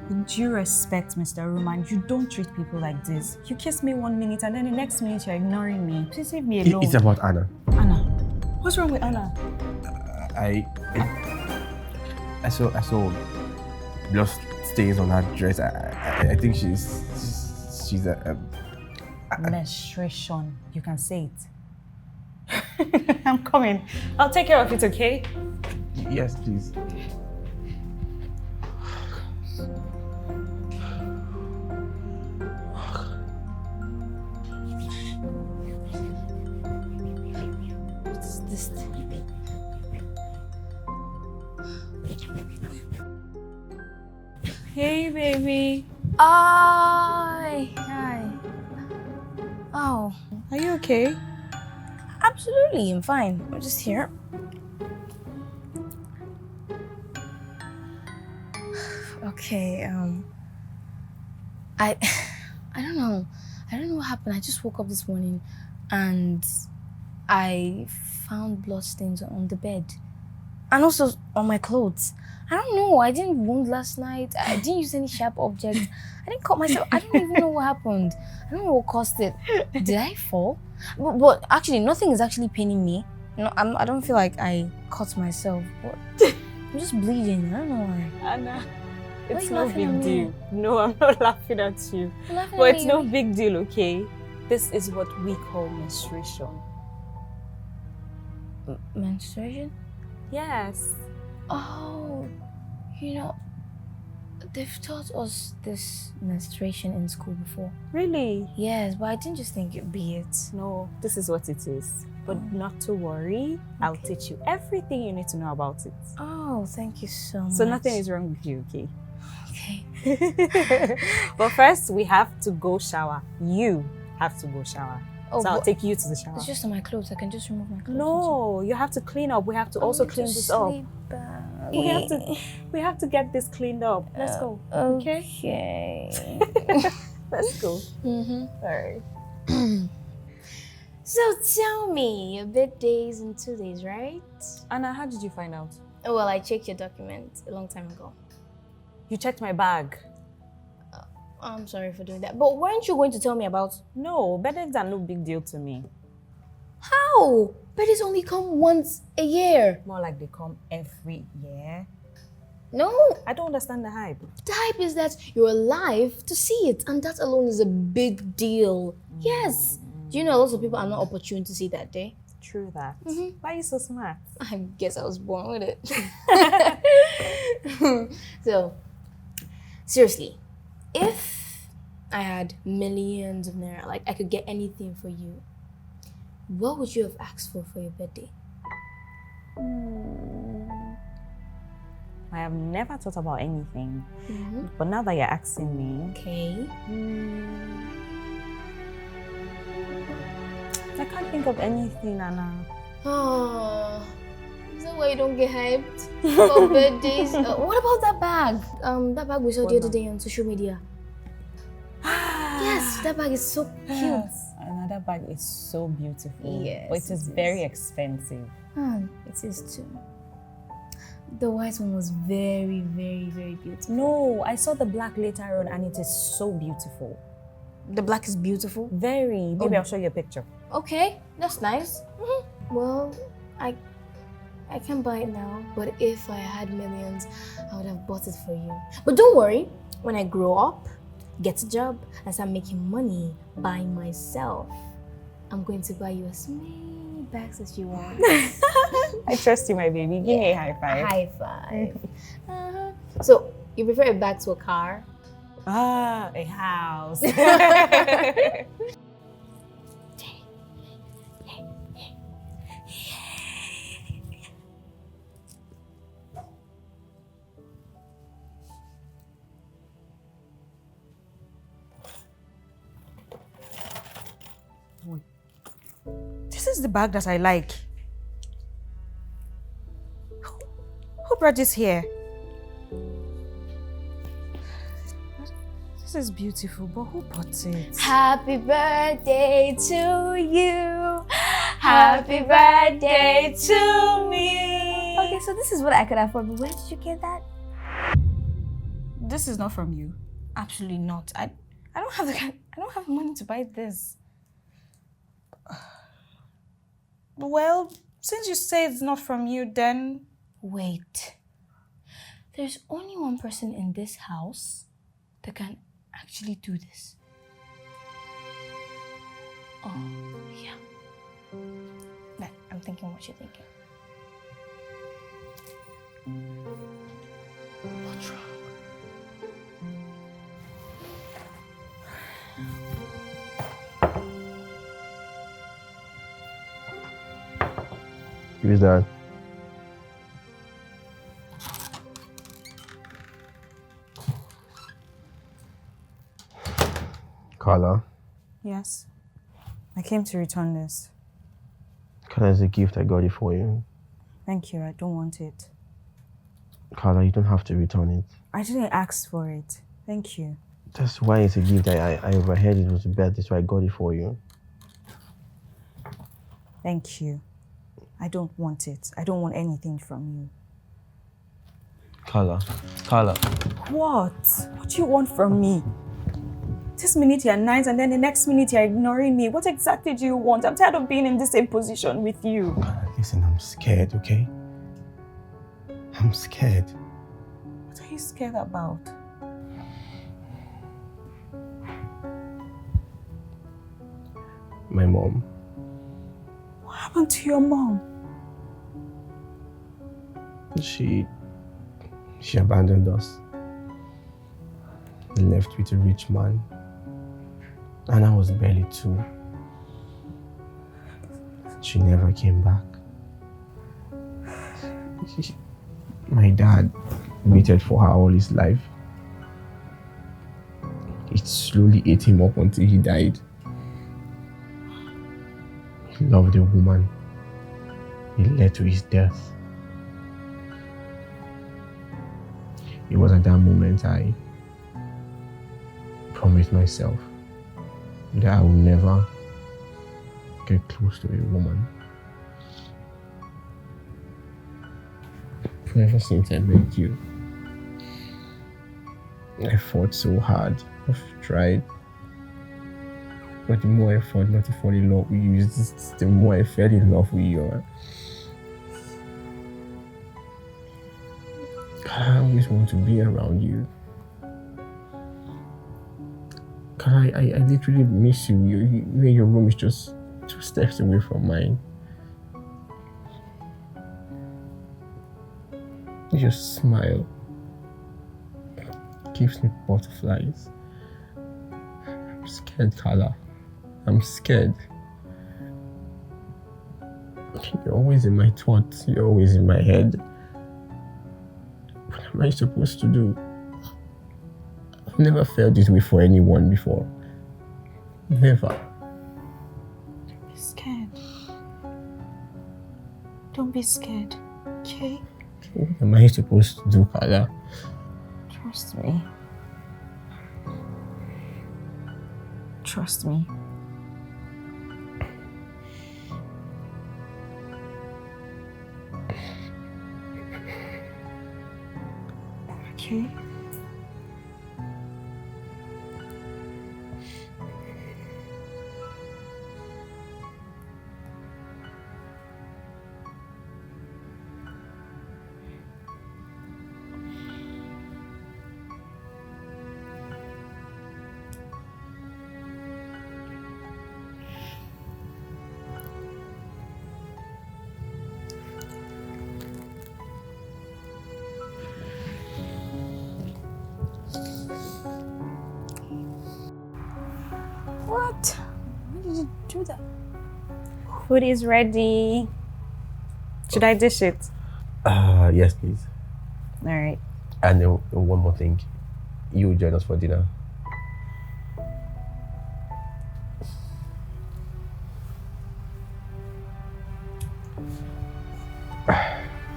With due respect, Mr. Roman, you don't treat people like this. You kiss me 1 minute, and then the next minute you're ignoring me. Please leave me alone. It's about Anna. Anna. What's wrong with Anna? I saw blood stains on her dress. I think she's a Menstruation. You can say it. I'm coming. I'll take care of it, okay? yes, please. What's this thing? Hey, baby. Hi. Oh, Are you okay? absolutely, I'm fine. I'm just here. Okay, I don't know. I don't know what happened. I just woke up this morning and I found bloodstains on the bed. And also on my clothes. I don't know. I didn't wound last night. I didn't use any sharp objects. I didn't cut myself. I don't even know what happened. I don't know what caused it. Did I fall? But actually, nothing is actually paining me. No, I don't feel like I cut myself. But I'm just bleeding. I don't know why. Anna, Why it's you no laughing at big me? deal. No, I'm not laughing at you. You're laughing But at it's me. no big deal, okay? This is what we call menstruation. Menstruation? Yes. Oh, you know, they've taught us this menstruation in school before. Really? Yes, but I didn't just think it'd be it. No, this is what it is. But not to worry, I'll Okay. teach you everything you need to know about it. Oh, thank you so much. So nothing is wrong with you, okay? Okay. But first, we have to go shower. You have to go shower. Oh, So I'll but take you to the shower. it's just on my clothes. I can just remove my clothes. No, you have to clean up. We have to also clean this up. We have to get this cleaned up. Let's go. Okay? Okay. Let's go. Mm-hmm. All right. So tell me, your birthday is in 2 days, right? Anna, how did you find out? Oh, well, I checked your document a long time ago. You checked my bag. I'm sorry for doing that. But weren't you going to tell me about... No, birthdays are no big deal to me. How? Birthdays only come once a year. More like they come every year. No, I don't understand the hype. the hype is that you're alive to see it, and that alone is a big deal. Yes. Do you know lots of people are not opportune to see that day? True that. Mhm. Why are you so smart? I guess I was born with it. So, seriously, if I had millions of naira, like I could get anything for you, what would you have asked for your birthday? I have never thought about anything. But now that you're asking me... Okay. I can't think of anything, Anna. Oh, is that why you don't get hyped for birthdays? What about that bag? That bag we saw the other day on social media. Yes, that bag is so cute. Another bag is so beautiful. Yes, but it is very expensive. It is too. The white one was very, very, very beautiful. No, I saw the black later on and it is so beautiful. The black is beautiful? Very. Maybe I'll show you a picture. Okay, that's nice. Well, I can't buy it now, but if I had millions, I would have bought it for you. But don't worry, when I grow up, get a job, and start making money by myself, I'm going to buy you as many bags as you want. I trust you, my baby. Give me a high five. High five. So, you prefer a bag to a car? A house. This is the bag that I like. Who brought this here? This is beautiful, but who bought it? Happy birthday to you. Happy birthday to me. Okay, so this is what I could afford, but where did you get that? This is not from you. Absolutely not. I don't have money to buy this. Well, since you say it's not from you, then... Wait. There's only one person in this house that can actually do this. Oh, yeah. Nah, I'm thinking what you're thinking. What's wrong? Who's that? Carla? Yes. I came to return this. Carla, it's a gift I got it for you. Thank you, I don't want it. Carla, you don't have to return it. I didn't ask for it. Thank you. That's why it's a gift. I overheard it was a birthday, so I got it for you. Thank you. I don't want it. I don't want anything from you. Carla. What? What do you want from me? This minute you're nice and then the next minute you're ignoring me. What exactly do you want? I'm tired of being in the same position with you. Carla, listen, I'm scared, okay? I'm scared. What are you scared about? My mom. What happened to your mom? She abandoned us. Left with a rich man. And I was barely 2. She never came back. My dad waited for her all his life. It slowly ate him up until he died. He loved a woman. It led to his death. It was at that moment I promised myself that I will never get close to a woman. Ever since I met you, I fought so hard. I've tried. But the more I fought not to fall in love with you, the more I fell in love with you. I always want to be around you. I literally miss you. Your room is just 2 steps away from mine. Your smile gives me butterflies. I'm scared, Carla. I'm scared. You're always in my thoughts. You're always in my head. When am I supposed to do? I've never felt this way for anyone before. Never. Don't be scared. Don't be scared, okay? What am I supposed to do, Kala? Trust me. Trust me. Okay? What? Why did you do that? Food is ready. Should I dish it? Yes, please. All right. And one more thing. You will join us for dinner.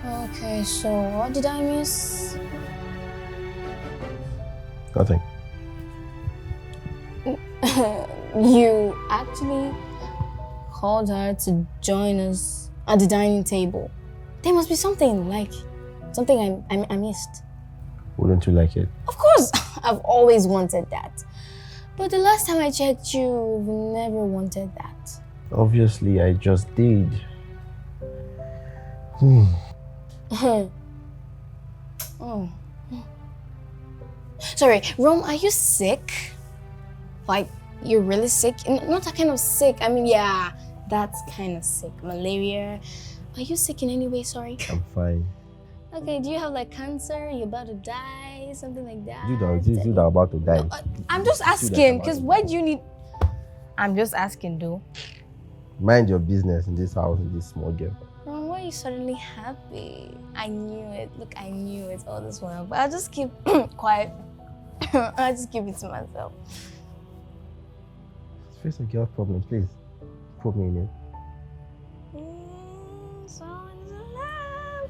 Okay, so what did I miss? Nothing. You actually called her to join us at the dining table. There must be something I missed. Wouldn't you like it? Of course, I've always wanted that. But the last time I checked, you never wanted that. Obviously, I just did. Oh. Sorry, Rome, are you sick? Like, you're really sick? Not that kind of sick. I mean, yeah, that's kind of sick. Malaria. Are you sick in any way? Sorry. I'm fine. Okay, do you have like cancer? You're about to die? Something like that? You that about to die. No, I'm just asking, because why do you need... I'm just asking, though. Mind your business in this house, in this small girl. Ron, why are you suddenly happy? I knew it. Look, I knew it all this while. But I'll just keep quiet. I'll just keep it to myself. Face a girl problem, please. Put me in it. Someone's alive.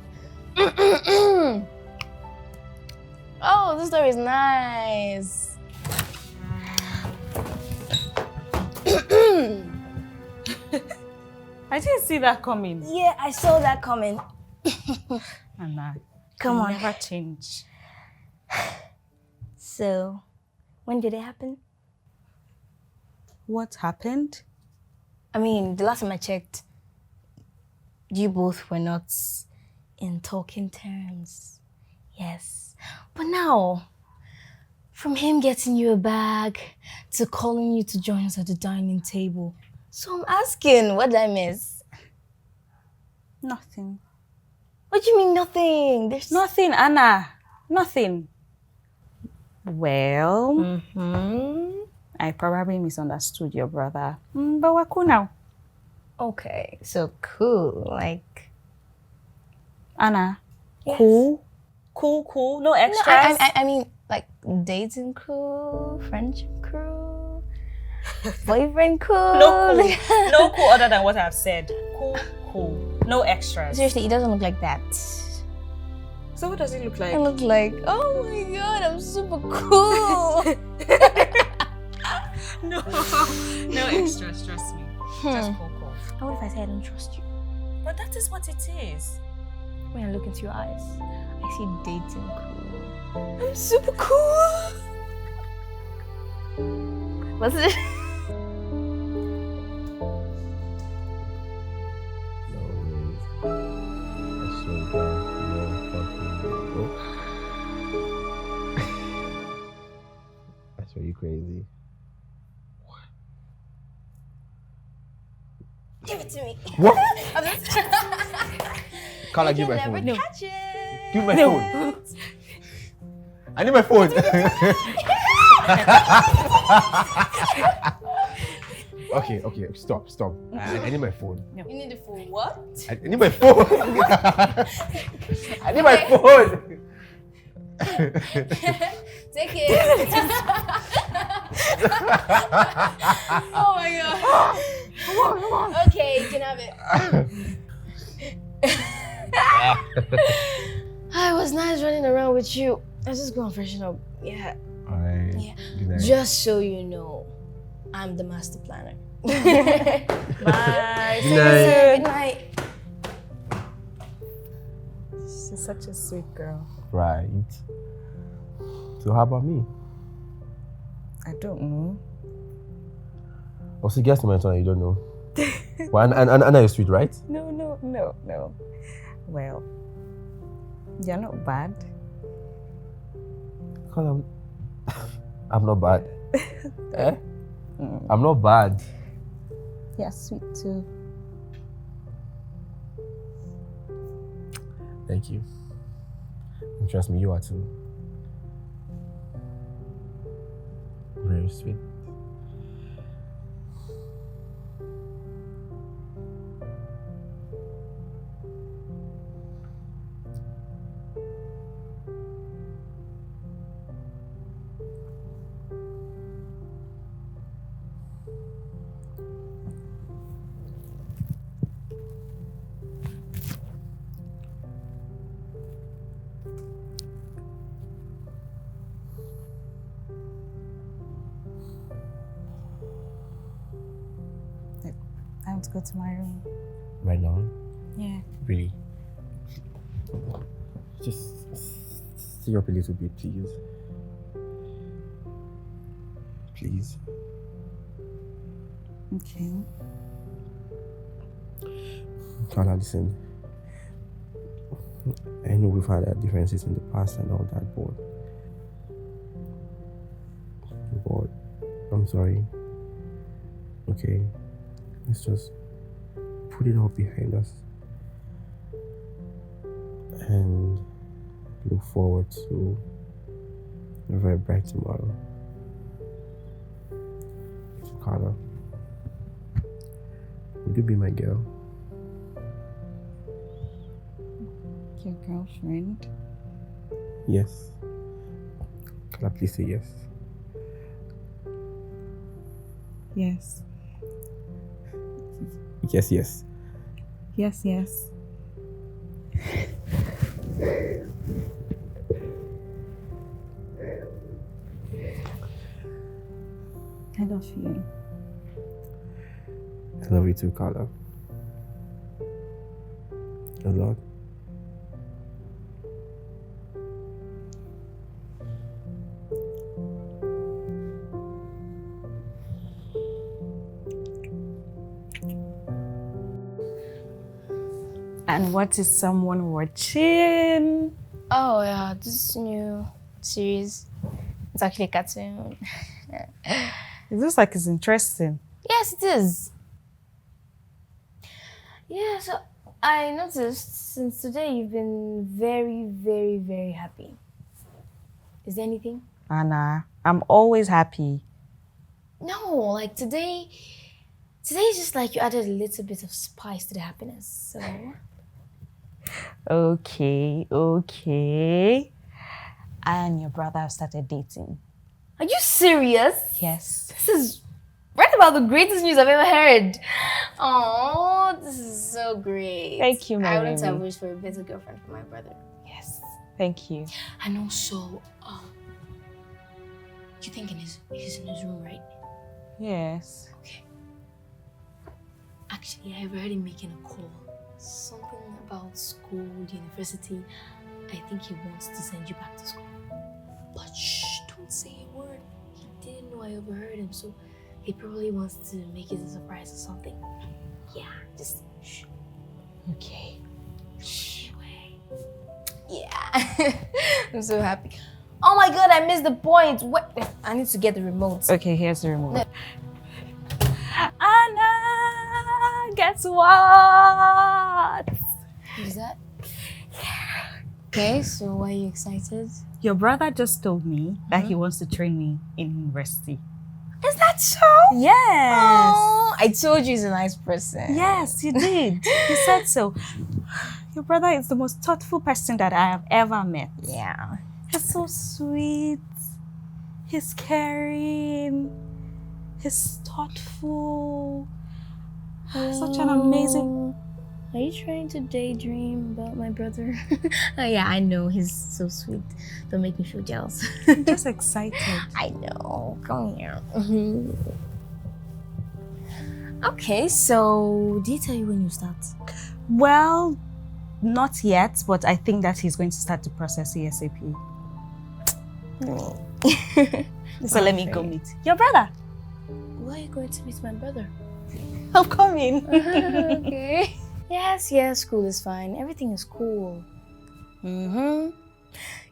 Oh, this story is nice. I didn't see that coming. Yeah, I saw that coming. Anna, Come on. Never change. So, when did it happen? What happened? I mean, the last time I checked, you both were not in talking terms. Yes. But now, from him getting you a bag to calling you to join us at the dining table. So I'm asking, what did I miss? Nothing. What do you mean nothing? There's Nothing, Anna. Nothing. Well, I probably misunderstood your brother. But we're cool now. Okay, so cool. Like, Anna, yes. Cool? Cool. No extras? No, I mean, like, dating crew, friendship crew, boyfriend crew. No cool. No cool other than what I've said. Cool. No extras. Seriously, it doesn't look like that. So what does it look like? I look like, oh my god, I'm super cool. No extras, trust me. Just cool. What if I say I don't trust you? But that is what it is. When I look into your eyes, I see dating crew. I'm super cool. What's it? No way. I swear to God, no fucking way. I swear you crazy. Give it to me. What? I'm just... Carla, give You my can phone. never catch it. Give my phone. I need my phone. Okay, stop. I need my phone. You need it for what? I need my phone. I need my phone. Take it. Oh my god. Okay, you can have it. I was nice running around with you. I was just going to freshen up. Yeah. Alright. Yeah. Good night. Just so you know, I'm the master planner. Bye. Good night. Good night. She's such a sweet girl. Right. So how about me? I don't know. Oh, so guess my turn. You don't know. Well, and you're sweet, right? No. Well, you're not bad. Call I'm not bad. Eh? I'm not bad. You're sweet too. Thank you. And trust me, you are too. Very sweet. I want to go to my room. Right now? Yeah. Really? Just stay up a little bit, please. Please. Okay. Carla, listen. I know we've had our differences in the past and all that, but I'm sorry. Okay? Let's just put it all behind us and look forward to a very bright tomorrow. So, Carla, would you be my girl? Your girlfriend? Yes. Carla, please say yes. Yes. Yes, yes. Yes, yes. I love you. I love you too, Carla. A lot. And what is someone watching? Oh yeah, this new series. It's actually a cartoon. It looks like it's interesting. Yes, it is. Yeah, so I noticed since today you've been very, very, very happy. Is there anything? Anna, I'm always happy. No, like today's just like you added a little bit of spice to the happiness. So Okay. And your brother have started dating. are you serious? Yes. This is right about the greatest news I've ever heard. Oh, this is so great. Thank you, my I wouldn't baby. have wished for a better girlfriend for my brother. Yes. Thank you. And also, you think he's in his room, right? Yes. Okay. Actually, I heard him making a call. Something about school, university. I think he wants to send you back to school. But shh, don't say a word. He didn't know I overheard him, so he probably wants to make it a surprise or something. Yeah, just shh. Okay. Shh. Yeah. I'm so happy. Oh my god, I missed the point. Wait, I need to get the remote. Okay, here's the remote. Anna, guess what? Is that? Yeah. Okay, so why are you excited? Your brother just told me that he wants to train me in university. Is that so? Yes. Oh, I told you he's a nice person. Yes, you did. You said so. Your brother is the most thoughtful person that I have ever met. Yeah. He's so sweet. He's caring. He's thoughtful. Such an amazing... Are you trying to daydream about my brother? Oh, yeah, I know. He's so sweet. Don't make me feel jealous. I'm just excited. I know. Come here. Okay, so did he tell you when you start? Well, not yet, but I think that he's going to start the process ASAP. So let me go meet your brother. Why are you going to meet my brother? I'm coming. Okay. Yes, school is fine. Everything is cool.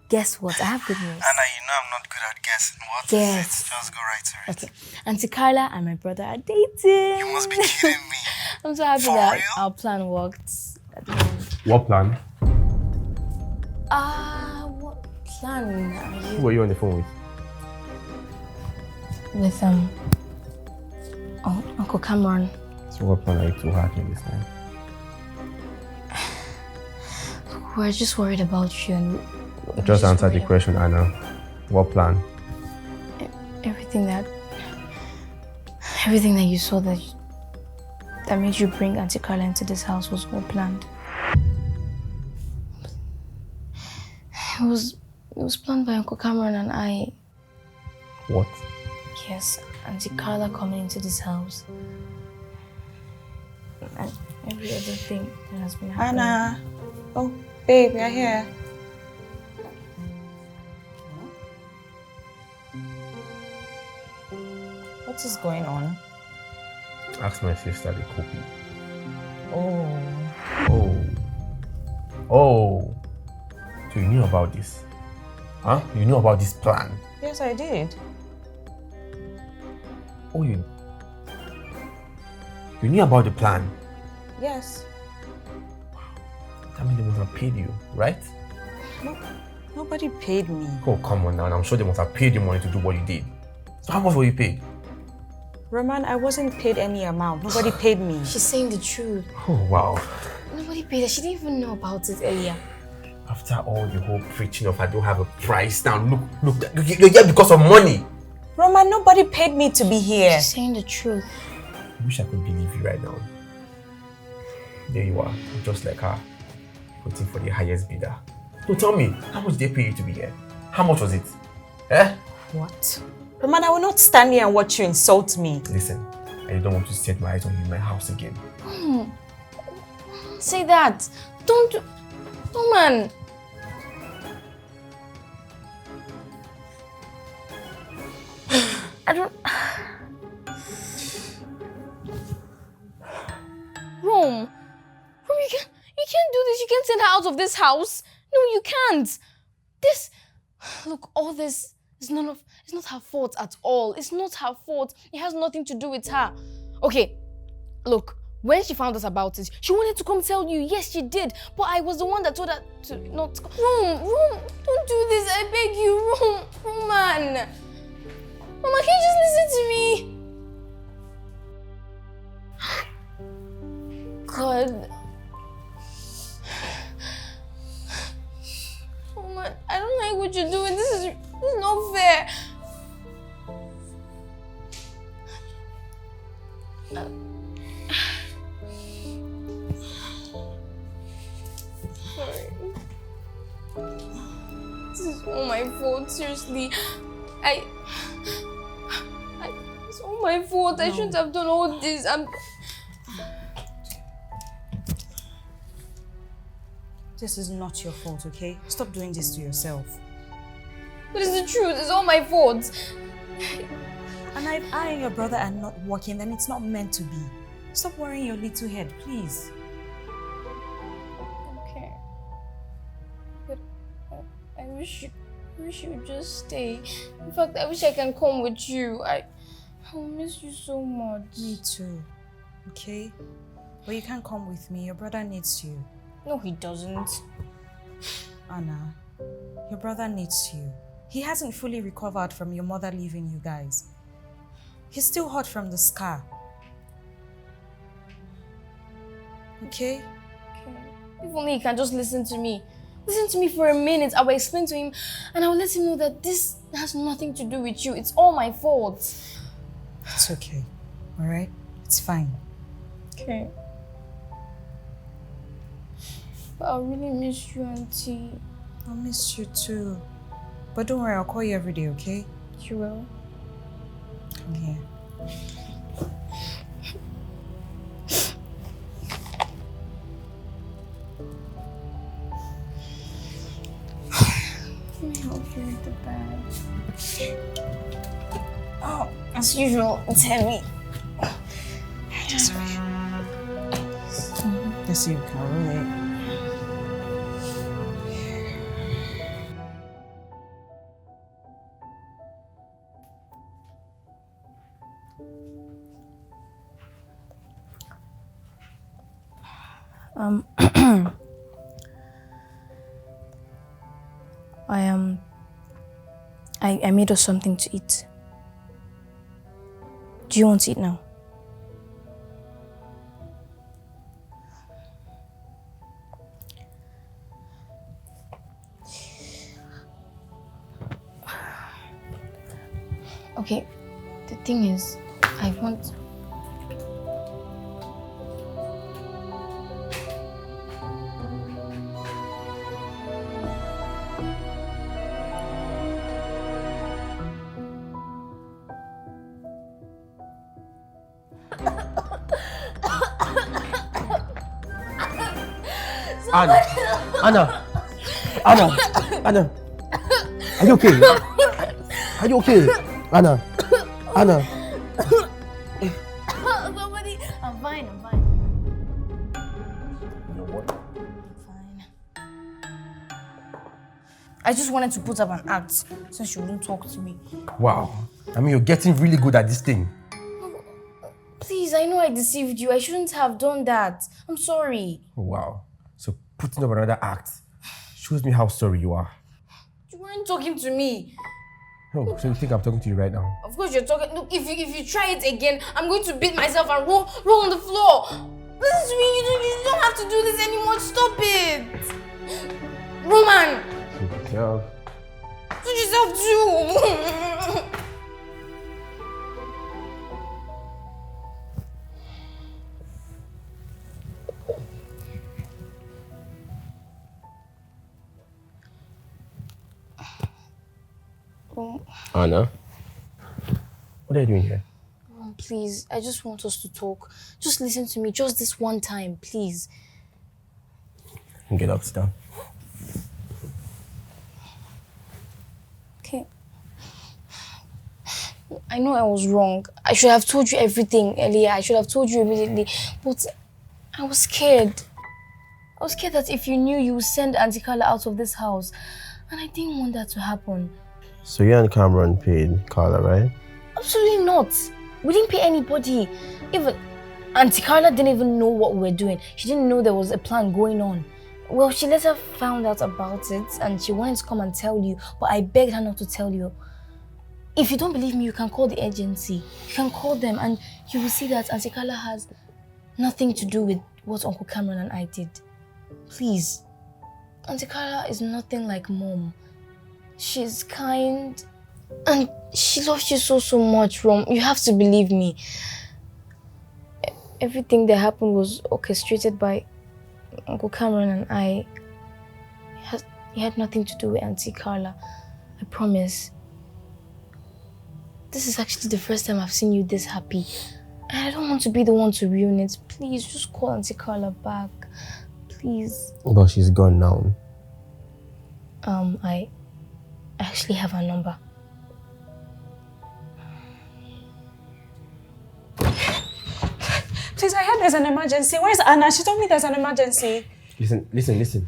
Guess what? I have good news. Anna, you know I'm not good at guessing. What Yes. is it? Just go right to it. Okay. Auntie Carla and my brother are dating. You must be kidding me. I'm so happy For that real? our plan worked. What plan? What plan are you Who were you on the phone with? with Uncle Cameron? So what plan are you two hacking this time? We're just worried about you and Just answer the question, Anna. What plan? everything that you saw that made you bring Auntie Carla into this house was all planned. It was planned by Uncle Cameron and I. What? Yes, Auntie Carla coming into this house. And every other thing that has been happening. Anna. Oh, babe, you're here. What is going on? Ask my sister the copy. Oh. Oh. So you knew about this? Huh? You knew about this plan? Yes, I did. Oh, you knew about the plan? Yes. That means they must have paid you, right? No, nobody paid me. Oh, come on now. I'm sure they must have paid you money to do what you did. So how much were you paid? Roman, I wasn't paid any amount. Nobody paid me. She's saying the truth. Oh, wow. Nobody paid her. She didn't even know about it earlier. After all the whole preaching of I don't have a price now, look, you're here because of money. Roman, nobody paid me to be here. She's saying the truth. I wish I could believe you right now. There you are, just like her, waiting for the highest bidder. So tell me, how much did they pay you to be here? How much was it? Eh? What? Roman, I will not stand here and watch you insult me. Listen, I don't want to set my eyes on you in my house again. Say that. Don't, man. I don't. Rome, you can't do this. You can't send her out of this house. No, you can't. Look, all this is it's not her fault at all. It's not her fault. It has nothing to do with her. Okay, look, when she found out about it, she wanted to come tell you. Yes, she did. But I was the one that told her to not come. Rome, don't do this. I beg you, Roman. Mama, can you just listen to me? God. Roman, I don't like what you're doing. This is not fair. Sorry. This is all my fault, seriously. It's all my fault. I shouldn't have done all this. This is not your fault, okay? Stop doing this to yourself. But it's the truth. It's all my fault. And if I and your brother are not working, then it's not meant to be. Stop worrying your little head, please. Okay. But I wish you would just stay. In fact, I wish I can come with you. I'll miss you so much. Me too, okay? But you can't come with me. Your brother needs you. No, he doesn't. Anna, your brother needs you. He hasn't fully recovered from your mother leaving you guys. He's still hot from the scar. Okay? Okay. If only he can just listen to me. Listen to me for a minute. I will explain to him and I will let him know that this has nothing to do with you. It's all my fault. It's okay. Alright? It's fine. Okay. But I really miss you, Auntie. I'll miss you too. But don't worry, I'll call you every day, okay? You will? Come here. Let me help you with the bag. Oh, as usual, it's heavy. Just wait. Let's see if we can roll it. I made us something to eat. Do you want to eat now? Okay, the thing is, I want... Anna! Are you okay? Are you okay? Anna! Somebody, I'm fine. You know what? Fine. I just wanted to put up an act since you wouldn't talk to me. Wow. I mean, you're getting really good at this thing. Please, I know I deceived you. I shouldn't have done that. I'm sorry. Oh, wow. So putting up another act shows me how sorry you are. You weren't talking to me. Oh, so you think I'm talking to you right now? Of course you're talking. Look, if you try it again, I'm going to beat myself and roll on the floor. Listen to me. You don't have to do this anymore. Stop it. Roman. Suit yourself. Suit yourself too. Anna, what are you doing here? Oh, please, I just want us to talk. Just listen to me, just this one time, please. Get up, sit down. Okay. I know I was wrong. I should have told you everything earlier. I should have told you immediately. But I was scared. I was scared that if you knew, you would send Auntie Carla out of this house. And I didn't want that to happen. So you and Cameron paid Carla, right? Absolutely not. We didn't pay anybody. Even Auntie Carla didn't even know what we were doing. She didn't know there was a plan going on. Well, she later found out about it and she wanted to come and tell you, but I begged her not to tell you. If you don't believe me, you can call the agency. You can call them and you will see that Auntie Carla has nothing to do with what Uncle Cameron and I did. Please. Auntie Carla is nothing like Mom. She's kind and she loves you so much, Rom. You have to believe me. Everything that happened was orchestrated by Uncle Cameron and I. It had nothing to do with Auntie Carla. I promise. This is actually the first time I've seen you this happy. And I don't want to be the one to ruin it. Please, just call Auntie Carla back. Please. But she's gone now. I actually have her number. Please, I heard there's an emergency. Where's Anna? She told me there's an emergency. Listen.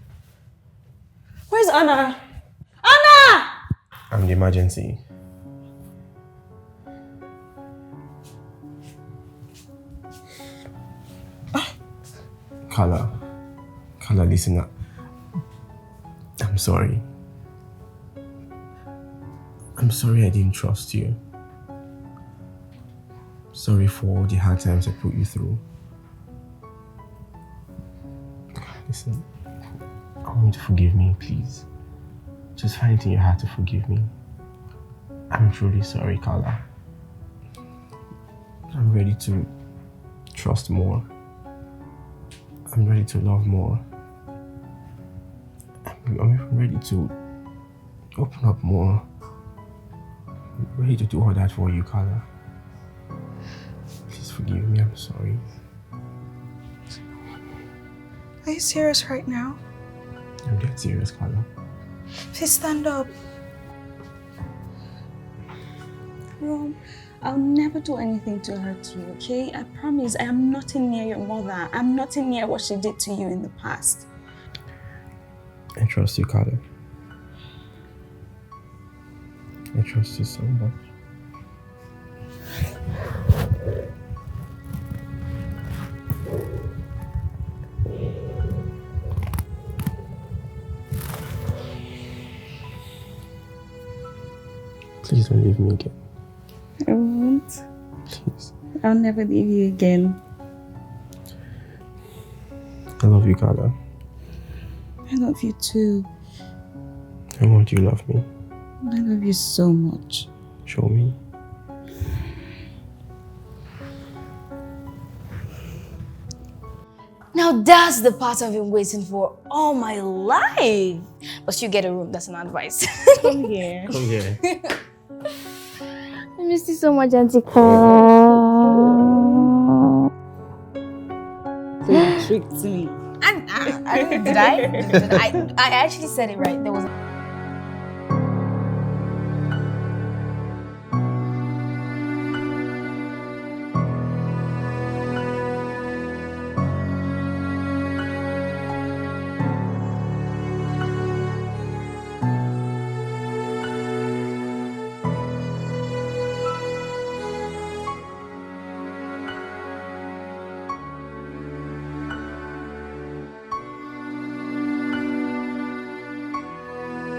Where's Anna? Anna! I'm the emergency. Carla, listen up. I'm sorry. I'm sorry I didn't trust you. Sorry for all the hard times I put you through. Listen, I want you to forgive me, please. Just find it in your heart to forgive me. I'm truly sorry, Carla. I'm ready to trust more. I'm ready to love more. I'm even ready to open up more. I'm ready to do all that for you, Carla. Please forgive me, I'm sorry. Are you serious right now? I'm dead serious, Carla. Please stand up. Rom, I'll never do anything to hurt you, okay? I promise I am nothing near your mother. I'm nothing near what she did to you in the past. I trust you, Carla. I trust you so much. Please don't leave me again. I won't. Please. I'll never leave you again. I love you, Carla. I love you too. I want you to love me. I love you so much. Show me. Now that's the part I've been waiting for all my life. But you get a room, that's an advice. Come here. Come here. I miss you so much, Auntie. So you tricked me. Did I? I actually said it right. There was